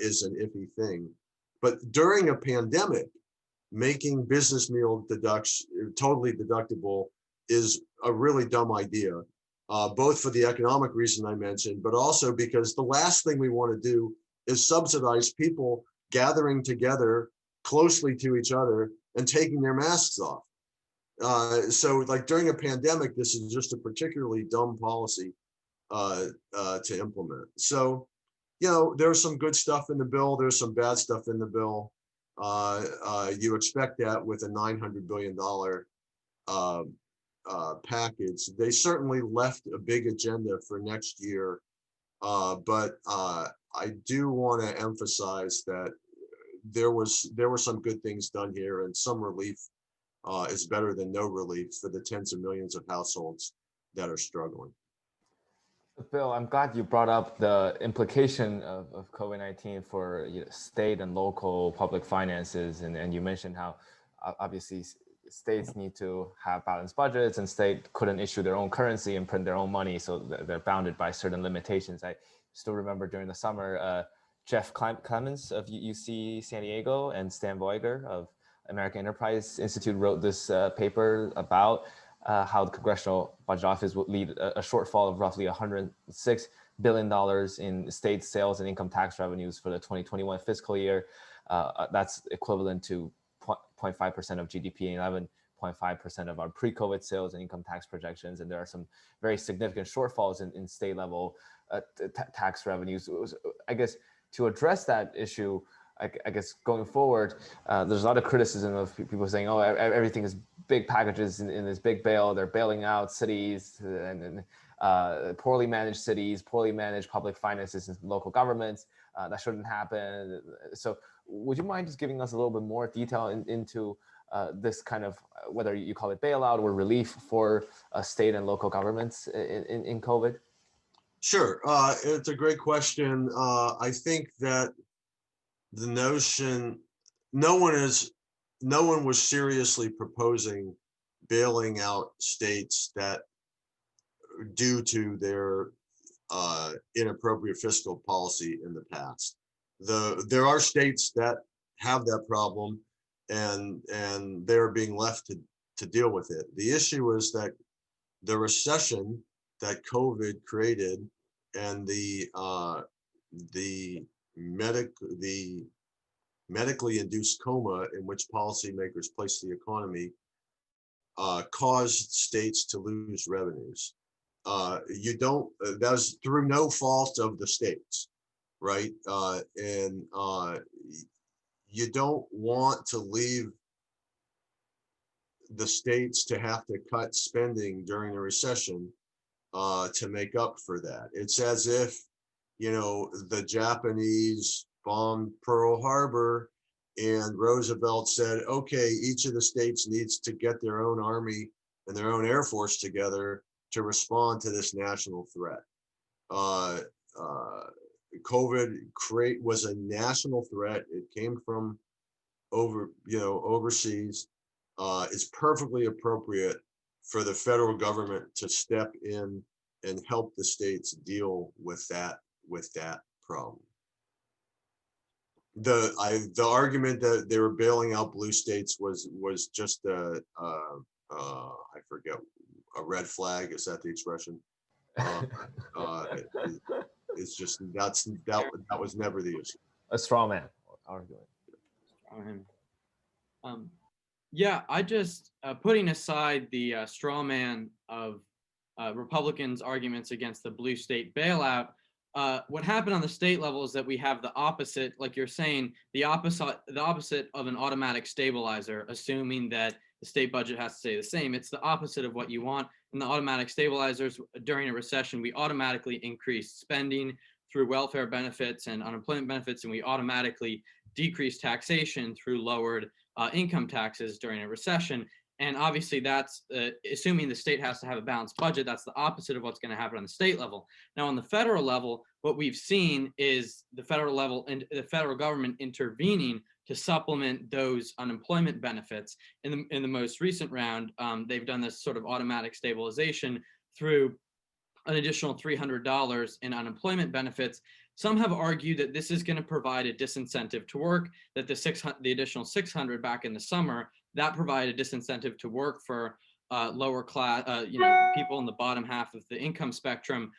is an iffy thing. But during a pandemic, making business meal totally deductible is a really dumb idea, both for the economic reason I mentioned, but also because the last thing we want to do is subsidize people gathering together closely to each other and taking their masks off. So like during a pandemic, this is just a particularly dumb policy to implement. So, there's some good stuff in the bill. There's some bad stuff in the bill. You expect that with a $900 billion package. They certainly left a big agenda for next year, but I do want to emphasize that there were some good things done here, and some relief is better than no relief for the tens of millions of households that are struggling. Bill, I'm glad you brought up the implication of COVID-19 for state and local public finances. And you mentioned how obviously states need to have balanced budgets, and state couldn't issue their own currency and print their own money. So they're bounded by certain limitations. I still remember during the summer, Jeff Clemens of UC San Diego and Stan Voiger of American Enterprise Institute wrote this paper about how the Congressional Budget Office would lead a shortfall of roughly $106 billion in state sales and income tax revenues for the 2021 fiscal year. That's equivalent to 0.5% of GDP and 11.5% of our pre-COVID sales and income tax projections. And there are some very significant shortfalls in state level tax revenues. I guess to address that issue, I guess going forward, there's a lot of criticism of people saying, oh, everything is big packages in this big bail. They're bailing out cities and poorly managed cities, poorly managed public finances and local governments. That shouldn't happen. So would you mind just giving us a little bit more detail into this kind of, whether you call it bailout or relief for state and local governments in COVID? Sure, it's a great question. I think that the notion, no one was seriously proposing bailing out states that, due to their inappropriate fiscal policy in the past. There are states that have that problem, and they're being left to deal with it. The issue is that the recession that COVID created and the medically induced coma in which policymakers placed the economy caused states to lose revenues. That was through no fault of the states, right? And you don't want to leave the states to have to cut spending during a recession to make up for that. It's as if, the Japanese bombed Pearl Harbor and Roosevelt said, okay, each of the states needs to get their own army and their own air force together to respond to this national threat. COVID was a national threat. It came from overseas. It's perfectly appropriate for the federal government to step in and help the states deal with that problem. The argument that they were bailing out blue states was just I forget, a red flag. Is that the expression? It's just that was never the issue. A straw man argument. Yeah, I just putting aside the straw man of Republicans' arguments against the blue state bailout. What happened on the state level is that we have the opposite, like you're saying, the opposite of an automatic stabilizer, assuming that the state budget has to stay the same. It's the opposite of what you want. In the automatic stabilizers, during a recession, we automatically increase spending through welfare benefits and unemployment benefits, and we automatically decrease taxation through lowered income taxes during a recession. And obviously that's assuming the state has to have a balanced budget. That's the opposite of what's going to happen on the state level. Now, on the federal level, what we've seen is the federal level and the federal government intervening to supplement those unemployment benefits. In the most recent round, they've done this sort of automatic stabilization through an additional $300 in unemployment benefits. Some have argued that this is going to provide a disincentive to work, that the additional $600 back in the summer, that provided a disincentive to work for lower class, people in the bottom half of the income spectrum.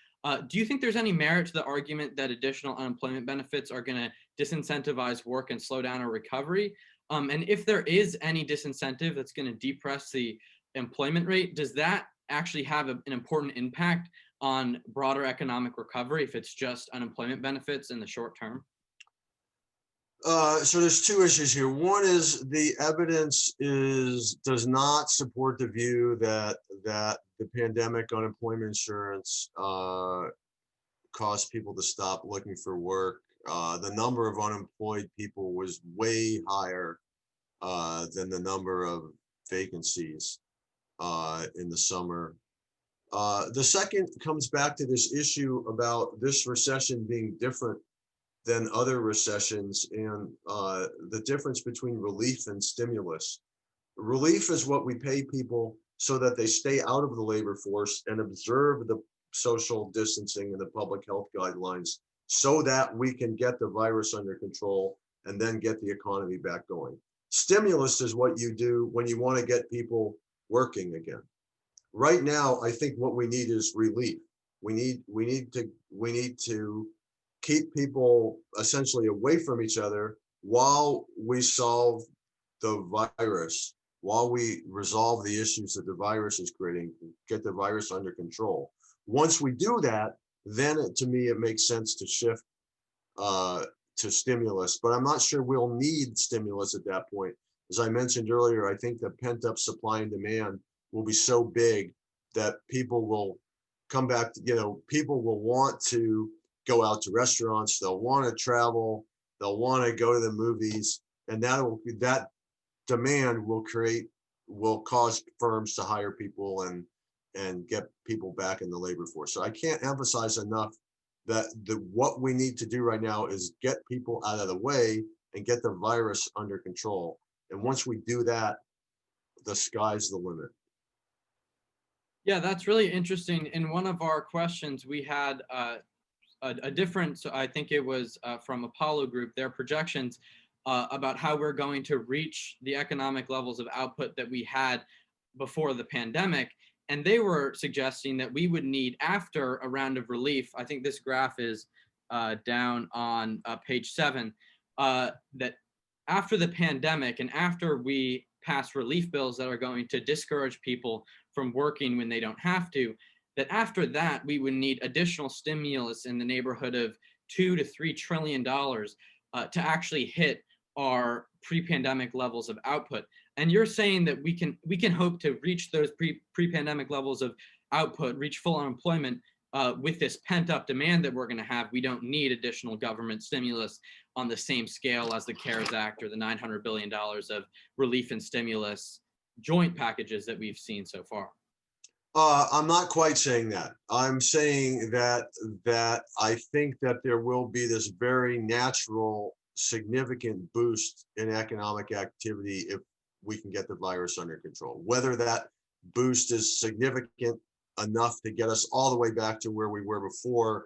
Do you think there's any merit to the argument that additional unemployment benefits are going to disincentivize work and slow down a recovery? And if there is any disincentive that's going to depress the employment rate, does that actually have an important impact on broader economic recovery if it's just unemployment benefits in the short term? So there's two issues here. One is the evidence does not support the view that that the pandemic unemployment insurance caused people to stop looking for work. The number of unemployed people was way higher than the number of vacancies in the summer. The second comes back to this issue about this recession being different than other recessions and the difference between relief and stimulus. Relief is what we pay people so that they stay out of the labor force and observe the social distancing and the public health guidelines so that we can get the virus under control and then get the economy back going. Stimulus is what you do when you want to get people working again. Right now, I think what we need is relief. We need to keep people essentially away from each other while we solve the virus, while we resolve the issues that the virus is creating, get the virus under control. Once we do that, then to me, it makes sense to shift to stimulus, but I'm not sure we'll need stimulus at that point. As I mentioned earlier, I think the pent-up supply and demand will be so big that people will come back to, people will want to go out to restaurants, they'll want to travel, they'll want to go to the movies, and that demand will cause firms to hire people and get people back in the labor force. So I can't emphasize enough that what we need to do right now is get people out of the way and get the virus under control. And once we do that, the sky's the limit. Yeah, that's really interesting. In one of our questions, we had a different, so I think it was from Apollo Group, their projections about how we're going to reach the economic levels of output that we had before the pandemic. And they were suggesting that we would need, after a round of relief, I think this graph is down on page 7, that after the pandemic and after we pass relief bills that are going to discourage people from working when they don't have to, that after that, we would need additional stimulus in the neighborhood of $2 to $3 trillion to actually hit our pre-pandemic levels of output. And you're saying that we can hope to reach those pre-pandemic levels of output, reach full unemployment with this pent-up demand that we're going to have. We don't need additional government stimulus on the same scale as the CARES Act or the $900 billion of relief and stimulus joint packages that we've seen so far. I'm not quite saying that. I'm saying that I think that there will be this very natural, significant boost in economic activity if we can get the virus under control. Whether that boost is significant enough to get us all the way back to where we were before,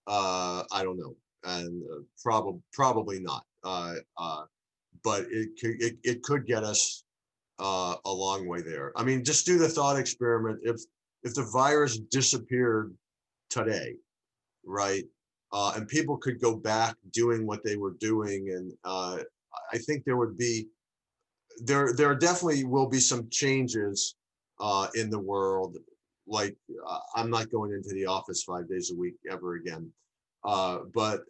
I don't know, and probably not. But it could get us a long way there. I mean, just do the thought experiment. If the virus disappeared today, right, and people could go back doing what they were doing, and I think there definitely will be some changes in the world. Like I'm not going into the office 5 days a week ever again, but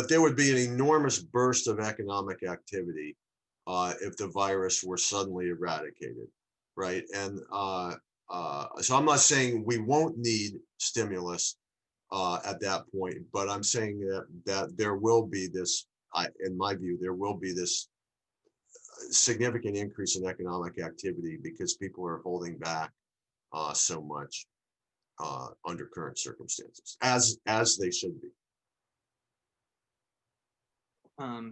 there would be an enormous burst of economic activity if the virus were suddenly eradicated, right? And so I'm not saying we won't need stimulus at that point, but I'm saying that there will be this, in my view, there will be this significant increase in economic activity because people are holding back so much under current circumstances, as they should be.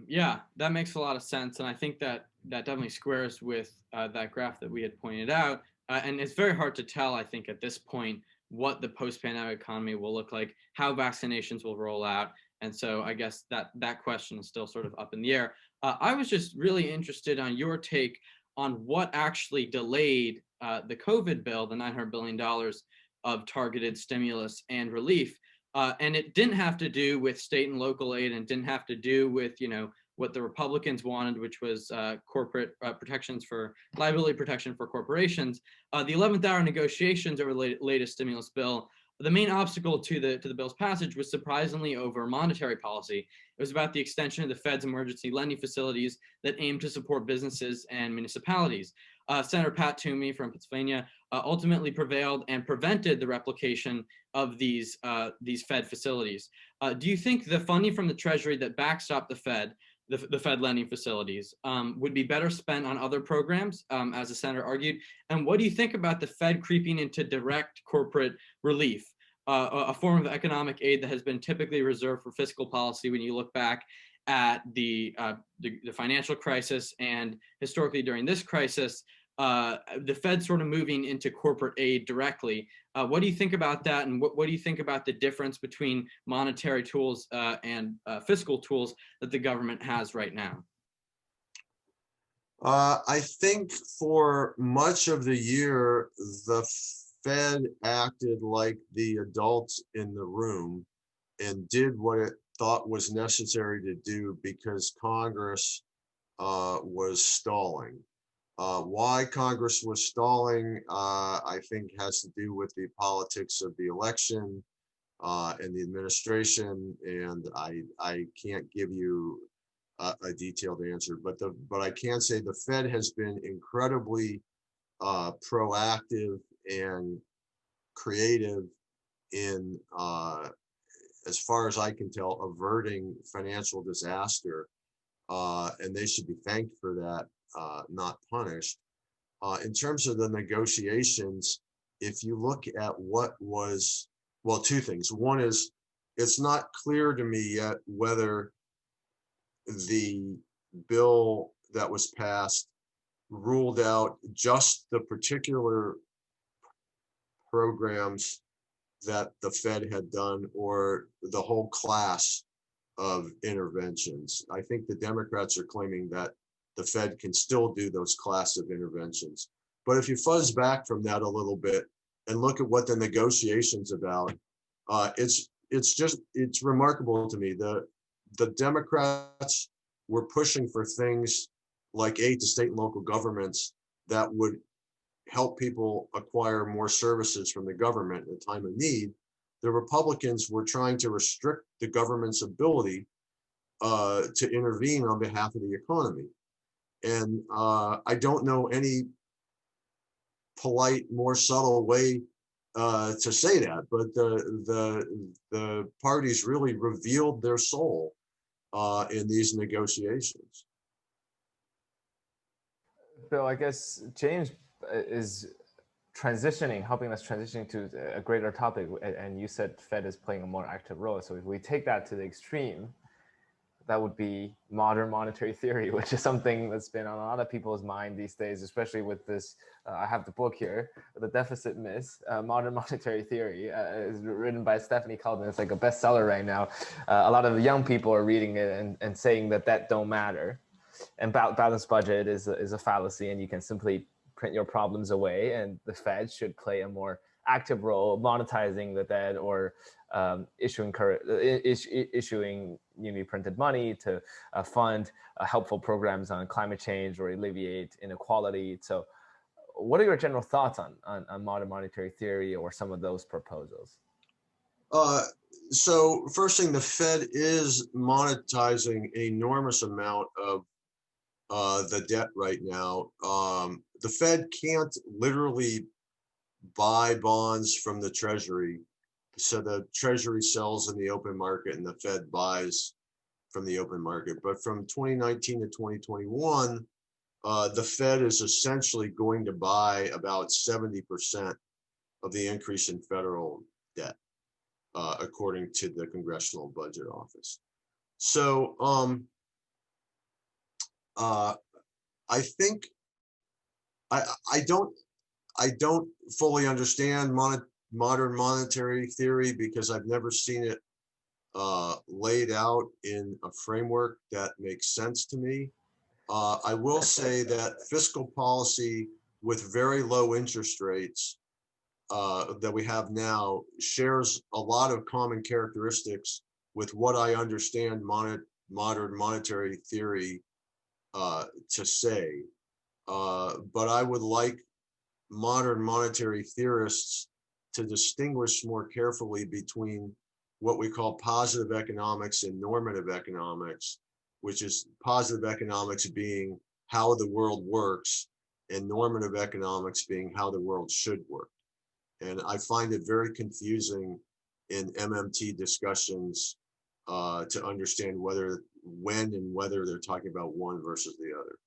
Yeah, that makes a lot of sense. And I think that definitely squares with that graph that we had pointed out. And it's very hard to tell, I think, at this point, what the post-pandemic economy will look like, how vaccinations will roll out. And so I guess that question is still sort of up in the air. I was just really interested on your take on what actually delayed the COVID bill, the $900 billion of targeted stimulus and relief. And it didn't have to do with state and local aid, and didn't have to do with, what the Republicans wanted, which was corporate protections for liability protection for corporations. The 11th hour negotiations over the latest stimulus bill, the main obstacle to the bill's passage was surprisingly over monetary policy. It was about the extension of the Fed's emergency lending facilities that aim to support businesses and municipalities. Senator Pat Toomey from Pennsylvania ultimately prevailed and prevented the replication of these Fed facilities. Do you think the funding from the Treasury that backstop the Fed, the Fed lending facilities, would be better spent on other programs, as the senator argued? And what do you think about the Fed creeping into direct corporate relief, a form of economic aid that has been typically reserved for fiscal policy when you look back at the financial crisis and historically during this crisis, the Fed sort of moving into corporate aid directly? What do you think about that? And what do you think about the difference between monetary tools and fiscal tools that the government has right now? I think for much of the year, the Fed acted like the adults in the room and did what it thought was necessary to do because Congress was stalling. Why Congress was stalling, I think, has to do with the politics of the election and the administration, and I can't give you a detailed answer, but I can say the Fed has been incredibly proactive and creative in, as far as I can tell, averting financial disaster, and they should be thanked for that, not punished. In terms of the negotiations, if you look at what was, well, two things. One is, it's not clear to me yet whether the bill that was passed ruled out just the particular programs that the Fed had done or the whole class of interventions. I think the Democrats are claiming that the Fed can still do those class of interventions. But if you fuzz back from that a little bit and look at what the negotiation's about, it's remarkable to me. The Democrats were pushing for things like aid to state and local governments that would help people acquire more services from the government in a time of need. The Republicans were trying to restrict the government's ability to intervene on behalf of the economy. And I don't know any polite, more subtle way to say that, but the parties really revealed their soul in these negotiations. Bill, I guess James is helping us transitioning to a greater topic, and you said Fed is playing a more active role. So if we take that to the extreme, that would be modern monetary theory, which is something that's been on a lot of people's mind these days, especially with this, I have the book here, The Deficit Myth, Modern Monetary Theory, is written by Stephanie Calden. It's like a bestseller right now. A lot of young people are reading it and saying that don't matter. And balanced budget is a fallacy, and you can simply print your problems away, and the Fed should play a more active role monetizing the debt or issuing newly printed money to fund helpful programs on climate change or alleviate inequality. So what are your general thoughts on modern monetary theory or some of those proposals? So first thing, the Fed is monetizing an enormous amount of the debt right now. The Fed can't literally buy bonds from the Treasury. So the Treasury sells in the open market and the Fed buys from the open market. But from 2019 to 2021, the Fed is essentially going to buy about 70% of the increase in federal debt, according to the Congressional Budget Office. So I think I don't fully understand modern monetary theory because I've never seen it laid out in a framework that makes sense to me. I will say that fiscal policy with very low interest rates that we have now shares a lot of common characteristics with what I understand modern monetary theory to say. But I would like modern monetary theorists to distinguish more carefully between what we call positive economics and normative economics, which is positive economics being how the world works, and normative economics being how the world should work. And I find it very confusing in MMT discussions to understand when and whether they're talking about one versus the other.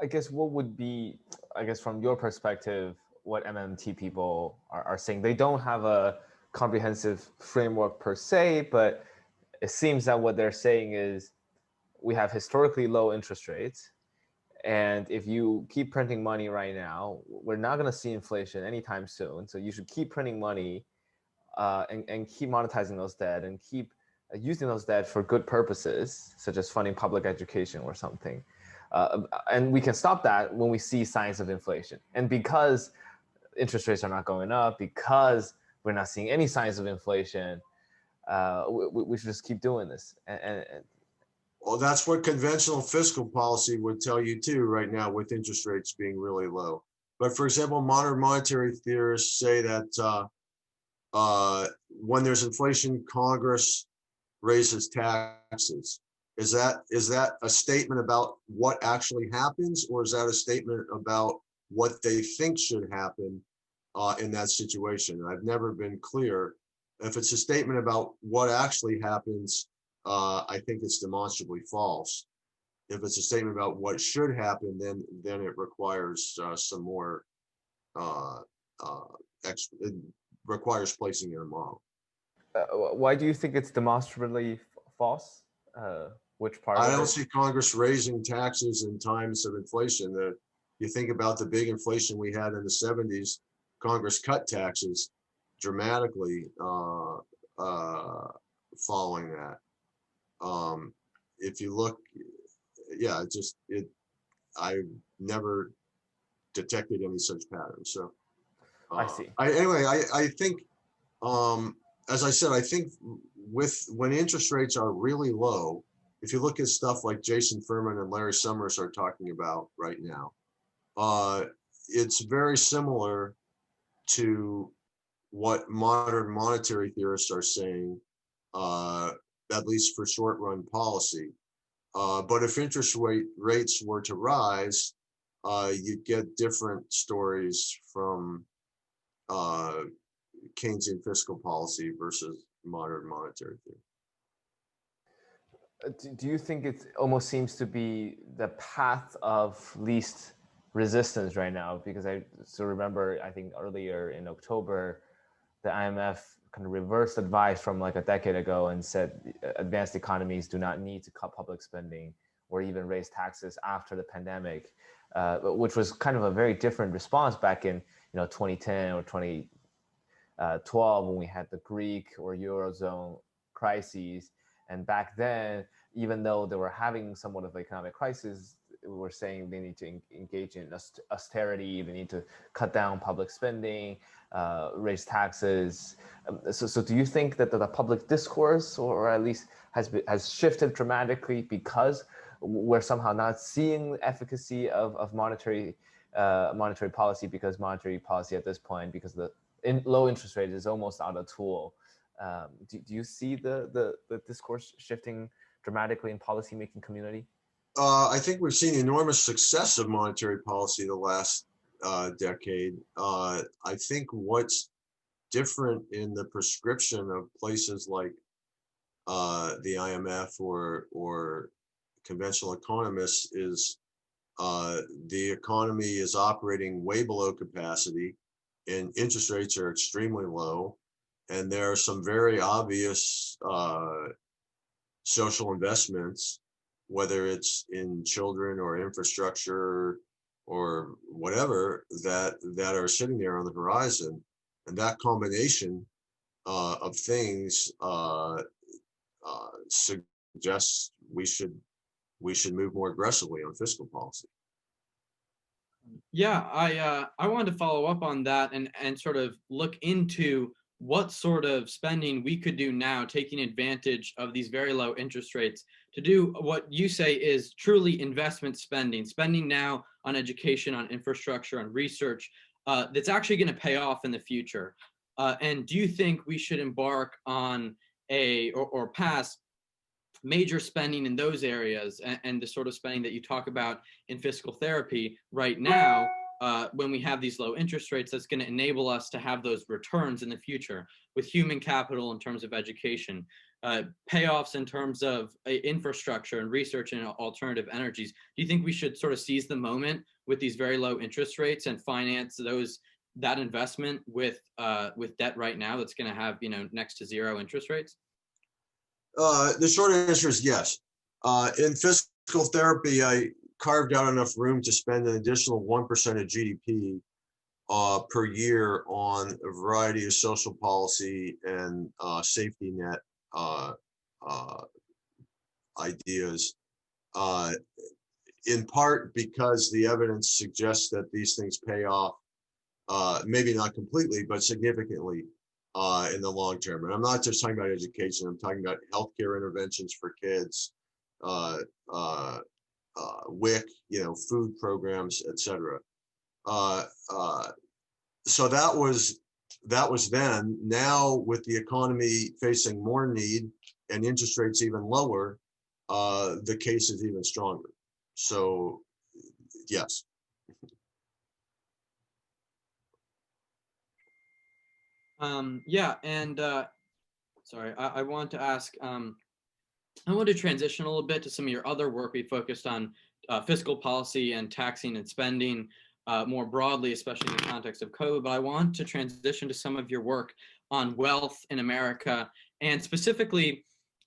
I guess what would be, I guess from your perspective, what MMT people are saying? They don't have a comprehensive framework per se, but it seems that what they're saying is we have historically low interest rates. And if you keep printing money right now, we're not going to see inflation anytime soon. So you should keep printing money and keep monetizing those debt and keep using those debt for good purposes, such as funding public education or something. And we can stop that when we see signs of inflation. And because interest rates are not going up, because we're not seeing any signs of inflation, we should just keep doing this. Well, that's what conventional fiscal policy would tell you too right now, with interest rates being really low. But for example, modern monetary theorists say that when there's inflation, Congress raises taxes. Is that a statement about what actually happens, or is that a statement about what they think should happen in that situation? I've never been clear. If it's a statement about what actually happens, I think it's demonstrably false. If it's a statement about what should happen, then it requires some more. It requires placing in a model. Why do you think it's demonstrably false? Which part? I don't see Congress raising taxes in times of inflation. You think about the big inflation we had in the 70s, Congress cut taxes dramatically following that. If you look, yeah, I never detected any such pattern. So I see. I think, as I said, I think when interest rates are really low, if you look at stuff like Jason Furman and Larry Summers are talking about right now, it's very similar to what modern monetary theorists are saying, at least for short run policy. But if interest rates were to rise, you'd get different stories from Keynesian fiscal policy versus modern monetary theory. Do you think it almost seems to be the path of least resistance right now? Because I still remember, I think earlier in October, the IMF kind of reversed advice from like a decade ago and said advanced economies do not need to cut public spending or even raise taxes after the pandemic, which was kind of a very different response back in 2010 or 2012 when we had the Greek or Eurozone crises. And back then, even though they were having somewhat of an economic crisis, we were saying they need to engage in austerity, they need to cut down public spending, raise taxes. So do you think that the public discourse, or at least has shifted dramatically because we're somehow not seeing the efficacy of monetary policy, because monetary policy at this point, because the low interest rate is almost out of tool? Do you see the discourse shifting dramatically in policymaking community? I think we've seen enormous success of monetary policy the last decade. I think what's different in the prescription of places like the IMF or conventional economists is the economy is operating way below capacity and interest rates are extremely low. And there are some very obvious social investments, whether it's in children or infrastructure or whatever, that are sitting there on the horizon. And that combination of things suggests we should move more aggressively on fiscal policy. Yeah, I wanted to follow up on that and sort of look into what sort of spending we could do now, taking advantage of these very low interest rates, to do what you say is truly investment spending now on education, on infrastructure, on research, that's actually going to pay off in the future. And do you think we should embark on or pass major spending in those areas and the sort of spending that you talk about in fiscal therapy right now, when we have these low interest rates, that's going to enable us to have those returns in the future with human capital in terms of education, payoffs in terms of infrastructure and research in alternative energies. Do you think we should sort of seize the moment with these very low interest rates and finance that investment with debt right now that's going to have, next to zero interest rates? The short answer is yes. In fiscal therapy, I carved out enough room to spend an additional 1% of GDP per year on a variety of social policy and safety net ideas, in part because the evidence suggests that these things pay off, maybe not completely, but significantly in the long term. And I'm not just talking about education, I'm talking about healthcare interventions for kids, WIC, food programs, etc. So that was then. Now, with the economy facing more need and interest rates even lower, the case is even stronger. So, yes. Yeah, and sorry, I want to ask, I want to transition a little bit to some of your other work. We focused on fiscal policy and taxing and spending more broadly, especially in the context of COVID, but I want to transition to some of your work on wealth in America, and specifically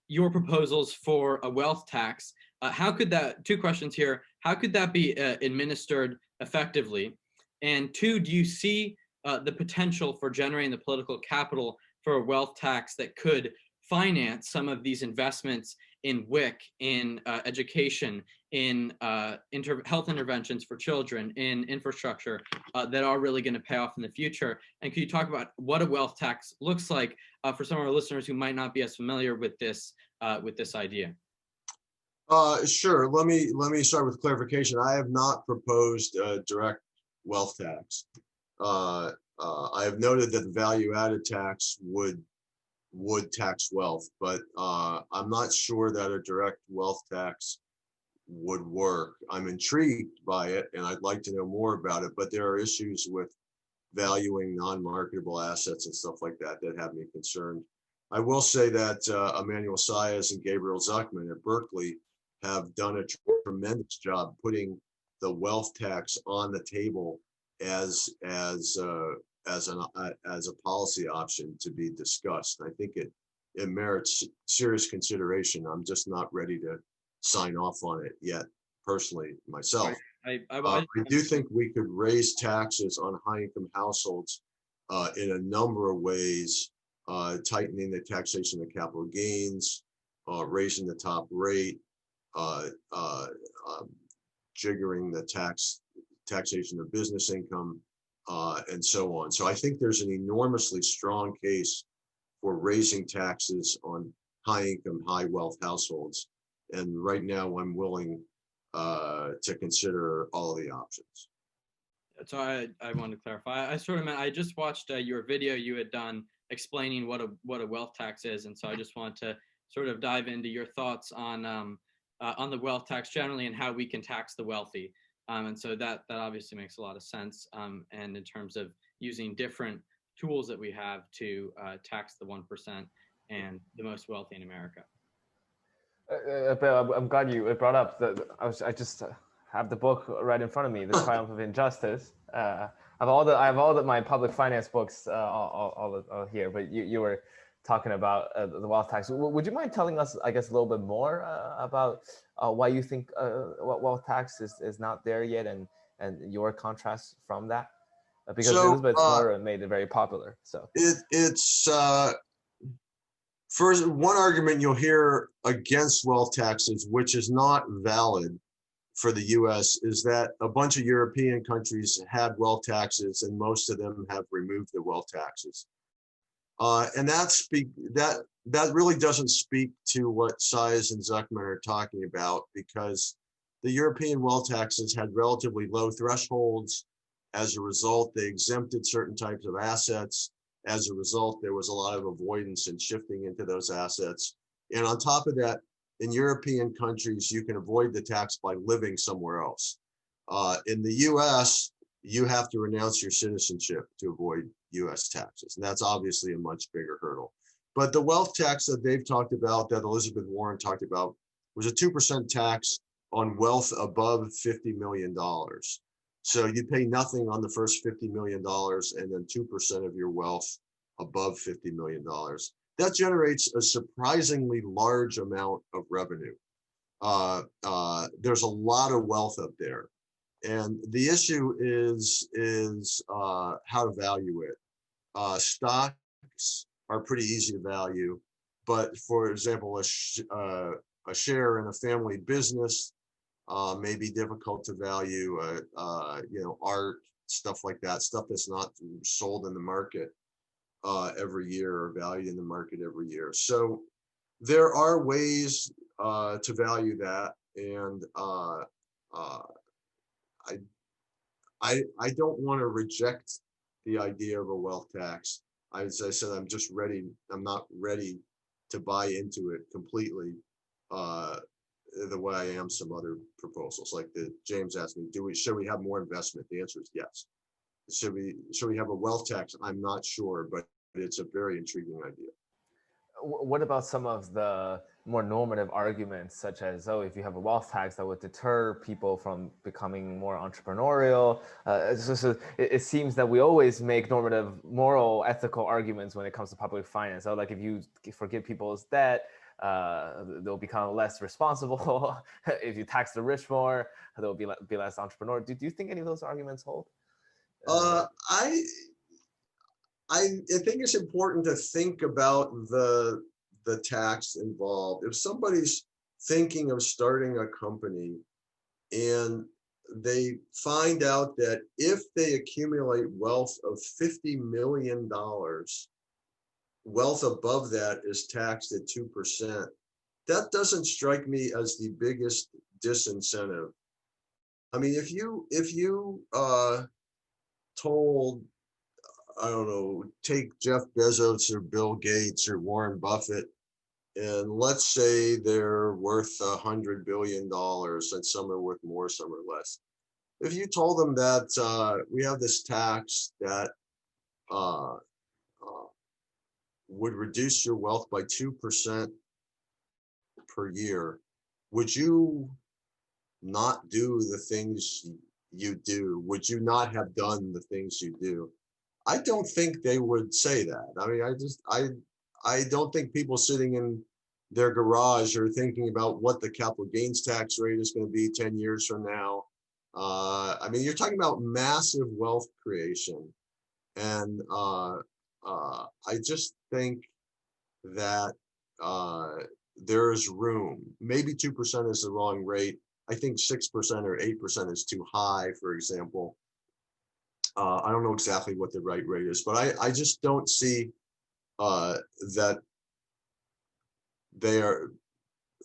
your proposals for a wealth tax. How could that, two questions here, how could that be administered effectively? And two, do you see the potential for generating the political capital for a wealth tax that could finance some of these investments in WIC, in education, in health interventions for children, in infrastructure that are really going to pay off in the future? And can you talk about what a wealth tax looks like for some of our listeners who might not be as familiar with this idea? Sure. Let me start with clarification. I have not proposed a direct wealth tax. I have noted that the value-added tax would tax wealth, but I'm not sure that a direct wealth tax would work. I'm intrigued by it, and I'd like to know more about it, but there are issues with valuing non-marketable assets and stuff like that that have me concerned. I will say that Emmanuel Saez and Gabriel Zuckman at Berkeley have done a tremendous job putting the wealth tax on the table as a policy option to be discussed. I think it merits serious consideration. I'm just not ready to sign off on it yet, personally, myself. I do think we could raise taxes on high-income households in a number of ways, tightening the taxation of capital gains, raising the top rate, jiggering the taxation of business income, and so on. So I think there's an enormously strong case for raising taxes on high-income, high-wealth households. And right now, I'm willing to consider all of the options. So I want to clarify. I sort of meant, I just watched your video you had done explaining what a wealth tax is, and so I just want to sort of dive into your thoughts on the wealth tax generally and how we can tax the wealthy. And so that obviously makes a lot of sense. And in terms of using different tools that we have to tax the 1% and the most wealthy in America. I'm glad you brought up I just have the book right in front of me, The Triumph of Injustice. I have all my public finance books all here, but you were talking about the wealth tax. Would you mind telling us, I guess, a little bit more about why you think wealth tax is not there yet, and your contrast from that? Because Elizabeth Warren made it very popular. So it's first, one argument you'll hear against wealth taxes, which is not valid for the U.S., is that a bunch of European countries had wealth taxes, and most of them have removed the wealth taxes. And that really doesn't speak to what Saez and Zuckman are talking about, because the European wealth taxes had relatively low thresholds. As a result, they exempted certain types of assets. As a result, there was a lot of avoidance and shifting into those assets. And on top of that, in European countries, you can avoid the tax by living somewhere else. In the US, you have to renounce your citizenship to avoid US taxes. And that's obviously a much bigger hurdle. But the wealth tax that they've talked about, that Elizabeth Warren talked about, was a 2% tax on wealth above $50 million. So you pay nothing on the first $50 million and then 2% of your wealth above $50 million. That generates a surprisingly large amount of revenue. There's a lot of wealth up there. And the issue is how to value it. Stocks are pretty easy to value, but for example, a share in a family business may be difficult to value. Art, stuff like that, stuff that's not sold in the market every year or valued in the market every year. So there are ways to value that, and I don't want to reject the idea of a wealth tax. As I said, I'm not ready to buy into it completely the way I am some other proposals. Like James asked me, should we have more investment? The answer is yes. Should we have a wealth tax? I'm not sure, but it's a very intriguing idea. What about some of the more normative arguments, such as, if you have a wealth tax, that would deter people from becoming more entrepreneurial? It seems that we always make normative, moral, ethical arguments when it comes to public finance. So like if you forgive people's debt, they'll become less responsible. If you tax the rich more, they'll be less entrepreneurial. Do you think any of those arguments hold? I think it's important to think about the tax involved. If somebody's thinking of starting a company and they find out that if they accumulate wealth of $50 million, wealth above that is taxed at 2%, that doesn't strike me as the biggest disincentive. I mean, if you told, I don't know, take Jeff Bezos or Bill Gates or Warren Buffett, and let's say they're worth $100 billion, and some are worth more, some are less. If you told them that we have this tax that would reduce your wealth by 2% per year, would you not do the things you do? Would you not have done the things you do? I don't think they would say that. I mean, I don't think people sitting in their garage are thinking about what the capital gains tax rate is going to be 10 years from now. I mean, you're talking about massive wealth creation. And I just think that there is room. Maybe 2% is the wrong rate. I think 6% or 8% is too high, for example. I don't know exactly what the right rate is, but I just don't see that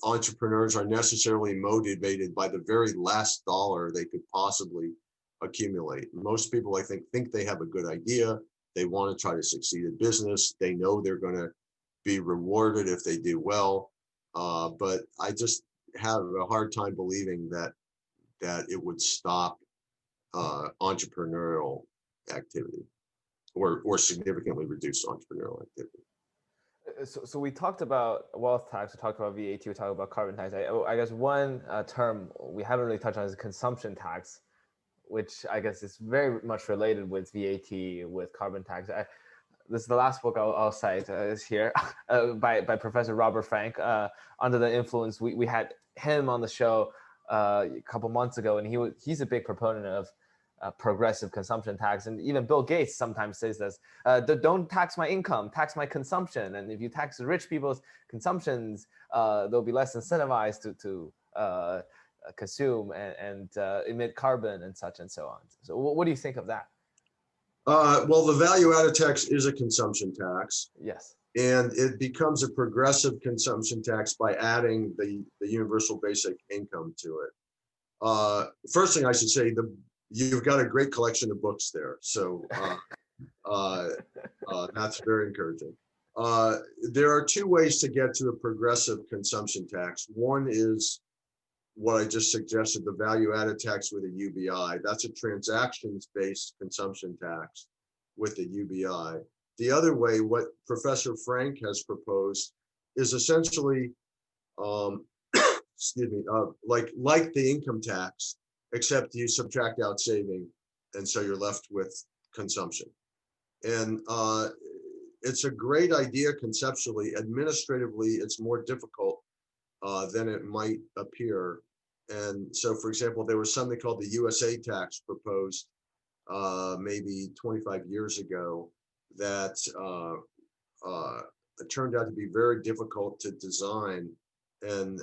entrepreneurs are necessarily motivated by the very last dollar they could possibly accumulate. Most people, I think they have a good idea. They want to try to succeed in business. They know they're going to be rewarded if they do well. But I just have a hard time believing that it would stop entrepreneurial activity or significantly reduce entrepreneurial activity. So we talked about wealth tax, we talked about VAT, we talked about carbon tax. I guess one term we haven't really touched on is consumption tax, which I guess is very much related with VAT, with carbon tax. This is the last book I'll cite is here by Professor Robert Frank, Under the Influence. We had him on the show a couple months ago, and he's a big proponent of progressive consumption tax. And even Bill Gates sometimes says this, don't tax my income, tax my consumption. And if you tax the rich people's consumptions, they'll be less incentivized to consume and emit carbon and such and so on. So what do you think of that? Well, the value-added tax is a consumption tax. Yes. And it becomes a progressive consumption tax by adding the universal basic income to it. First thing I should say, you've got a great collection of books there. So that's very encouraging. There are two ways to get to a progressive consumption tax. One is what I just suggested, the value added tax with a UBI. That's a transactions-based consumption tax with the UBI. The other way, what Professor Frank has proposed, is essentially, excuse me, like the income tax, except you subtract out saving, and so you're left with consumption. And it's a great idea conceptually. Administratively, it's more difficult than it might appear. And so, for example, there was something called the USA tax proposed maybe 25 years ago that it turned out to be very difficult to design. And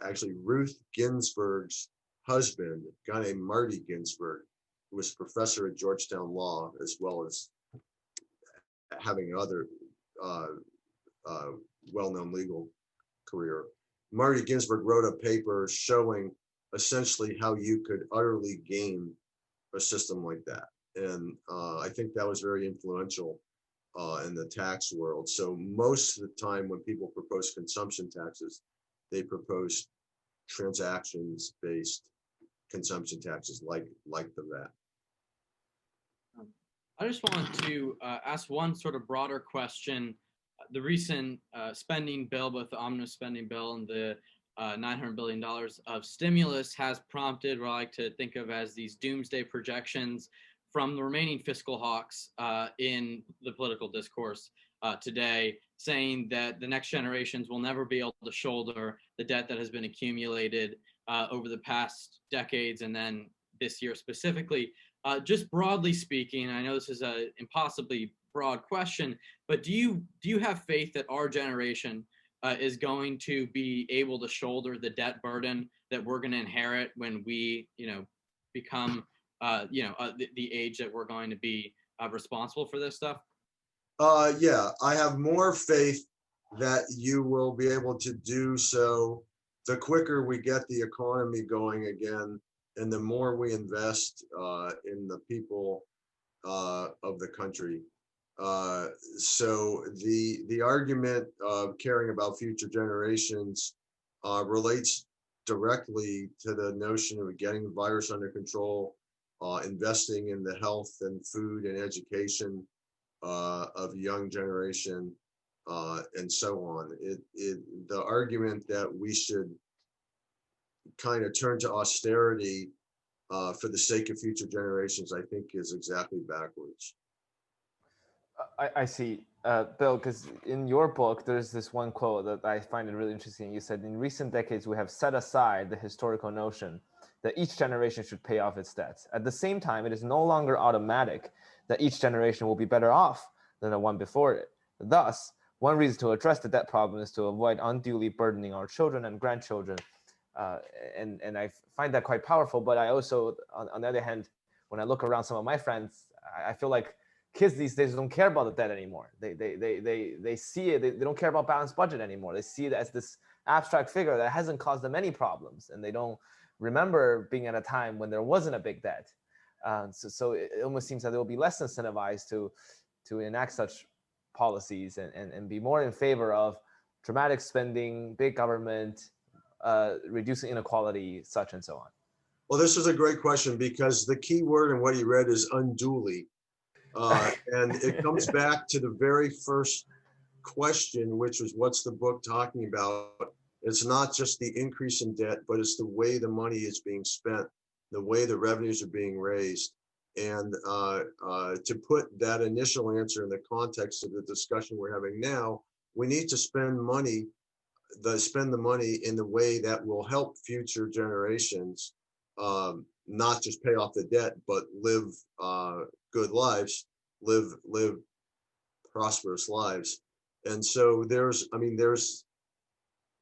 actually, Ruth Ginsburg's husband, a guy named Marty Ginsburg, who was professor at Georgetown Law, as well as having other well-known legal career. Marty Ginsburg wrote a paper showing essentially how you could utterly game a system like that. And I think that was very influential in the tax world. So most of the time when people propose consumption taxes, they propose transactions-based consumption taxes like the VAT. I just wanted to ask one sort of broader question. The recent spending bill, both the omnibus spending bill and the $900 billion of stimulus, has prompted what I like to think of as these doomsday projections from the remaining fiscal hawks in the political discourse today, saying that the next generations will never be able to shoulder the debt that has been accumulated over the past decades, and then this year specifically. Just broadly speaking, I know this is an impossibly broad question, but do you have faith that our generation is going to be able to shoulder the debt burden that we're going to inherit when we, become, the age that we're going to be responsible for this stuff? Yeah, I have more faith that you will be able to do so the quicker we get the economy going again, and the more we invest in the people of the country. So the argument of caring about future generations relates directly to the notion of getting the virus under control, investing in the health and food and education of young generation, and so on. The argument that we should kind of turn to austerity for the sake of future generations, I think, is exactly backwards. I see, Bill, because in your book, there's this one quote that I find it really interesting. You said, in recent decades, we have set aside the historical notion that each generation should pay off its debts. At the same time, it is no longer automatic that each generation will be better off than the one before it. Thus, one reason to address the debt problem is to avoid unduly burdening our children and grandchildren. And I find that quite powerful. But I also, on the other hand, when I look around some of my friends, I feel like kids these days don't care about the debt anymore. They see it. They don't care about balanced budget anymore. They see it as this abstract figure that hasn't caused them any problems, and they don't remember being at a time when there wasn't a big debt. So it almost seems that they will be less incentivized to enact such policies and be more in favor of dramatic spending, big government, reducing inequality, such and so on. Well, this is a great question, because the key word in what you read is unduly. And it comes back to the very first question, which was, what's the book talking about? It's not just the increase in debt, but it's the way the money is being spent, the way the revenues are being raised. And to put that initial answer in the context of the discussion we're having now, we need to spend the money in the way that will help future generations not just pay off the debt, but live good lives, live prosperous lives. And so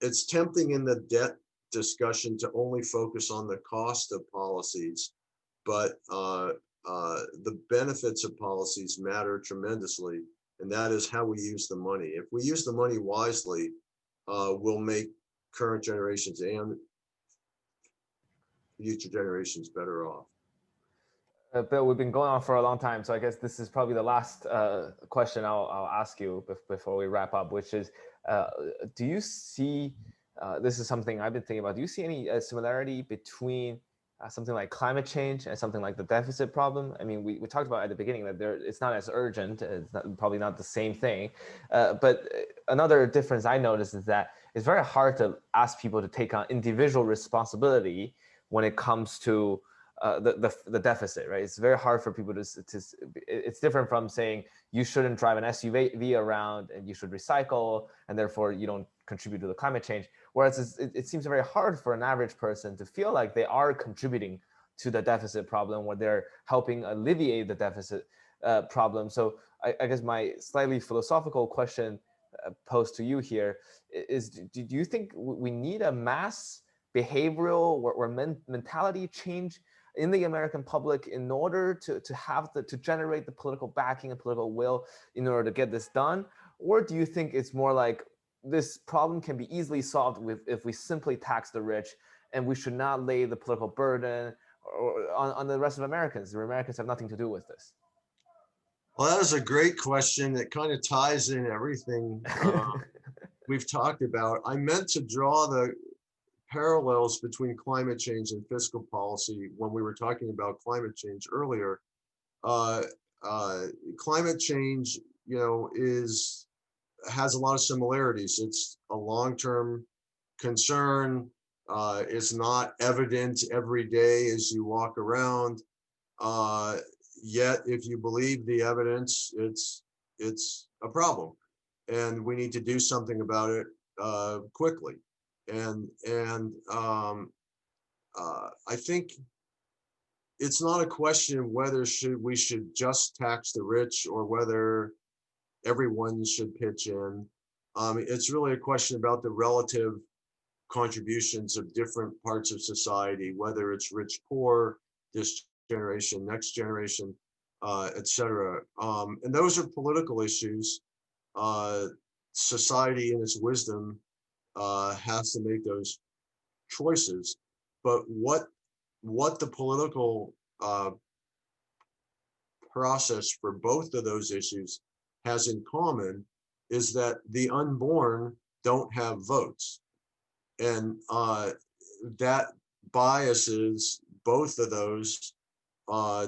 it's tempting in the debt discussion to only focus on the cost of policies, but the benefits of policies matter tremendously, and that is how we use the money. If we use the money wisely, we'll make current generations and future generations better off. Bill, we've been going on for a long time, so I guess this is probably the last question I'll ask you before we wrap up, which is, do you see, this is something I've been thinking about, do you see any similarity between something like climate change and something like the deficit problem? I mean, we talked about at the beginning that it's not as urgent, it's probably not the same thing, but another difference I noticed is that it's very hard to ask people to take on individual responsibility when it comes to the deficit, right? It's very hard for people to, it's different from saying you shouldn't drive an SUV around and you should recycle and therefore you don't contribute to the climate change. Whereas it seems very hard for an average person to feel like they are contributing to the deficit problem, or they're helping alleviate the deficit problem. So I guess my slightly philosophical question posed to you here is, do you think we need a mass behavioral or mentality change in the American public in order to generate the political backing and political will in order to get this done? Or do you think it's more like this problem can be easily solved if we simply tax the rich, and we should not lay the political burden on the rest of Americans? The Americans have nothing to do with this. Well, that is a great question that kind of ties in everything we've talked about. I meant to draw the parallels between climate change and fiscal policy when we were talking about climate change earlier. Climate change, has a lot of similarities. It's a long-term concern. It's not evident every day as you walk around. Yet, if you believe the evidence, it's a problem, and we need to do something about it quickly. And I think it's not a question whether we should just tax the rich or whether everyone should pitch in. It's really a question about the relative contributions of different parts of society, whether it's rich, poor, this generation, next generation, etc. And those are political issues. Society in its wisdom has to make those choices. But what the political process for both of those issues has in common is that the unborn don't have votes. And that biases both of those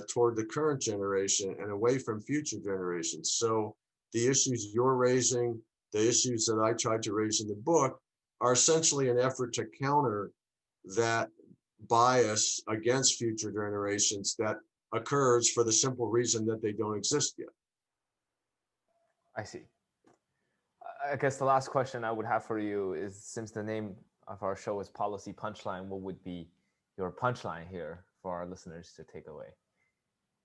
toward the current generation and away from future generations. So the issues you're raising, the issues that I tried to raise in the book, are essentially an effort to counter that bias against future generations that occurs for the simple reason that they don't exist yet. I see. I guess the last question I would have for you is, since the name of our show is Policy Punchline, what would be your punchline here for our listeners to take away?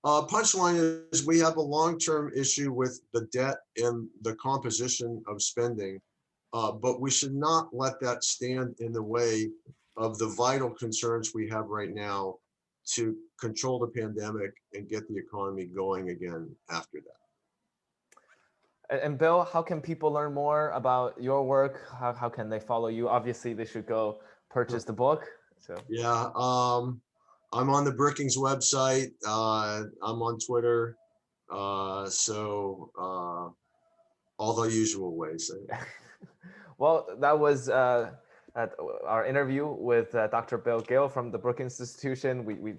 Punchline is, we have a long-term issue with the debt and the composition of spending, but we should not let that stand in the way of the vital concerns we have right now to control the pandemic and get the economy going again after that. And Bill, how can people learn more about your work? How can they follow you? Obviously, they should go purchase the book. So yeah, I'm on the Brookings website. I'm on Twitter. So all the usual ways. Well, that was our interview with Dr. Bill Gale from the Brookings Institution. We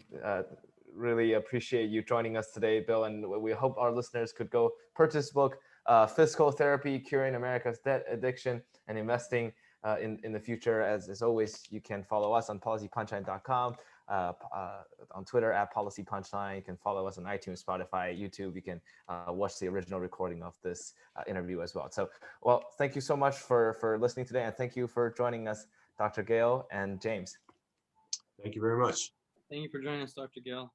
really appreciate you joining us today, Bill, and we hope our listeners could go purchase the book, Fiscal Therapy, Curing America's Debt Addiction and Investing in the Future. As always, you can follow us on policypunchline.com, on Twitter at policypunchline. You can follow us on iTunes, Spotify, YouTube. You can watch the original recording of this interview as well. So, well, thank you so much for listening today, and thank you for joining us, Dr. Gale and James. Thank you very much. Thank you for joining us, Dr. Gale.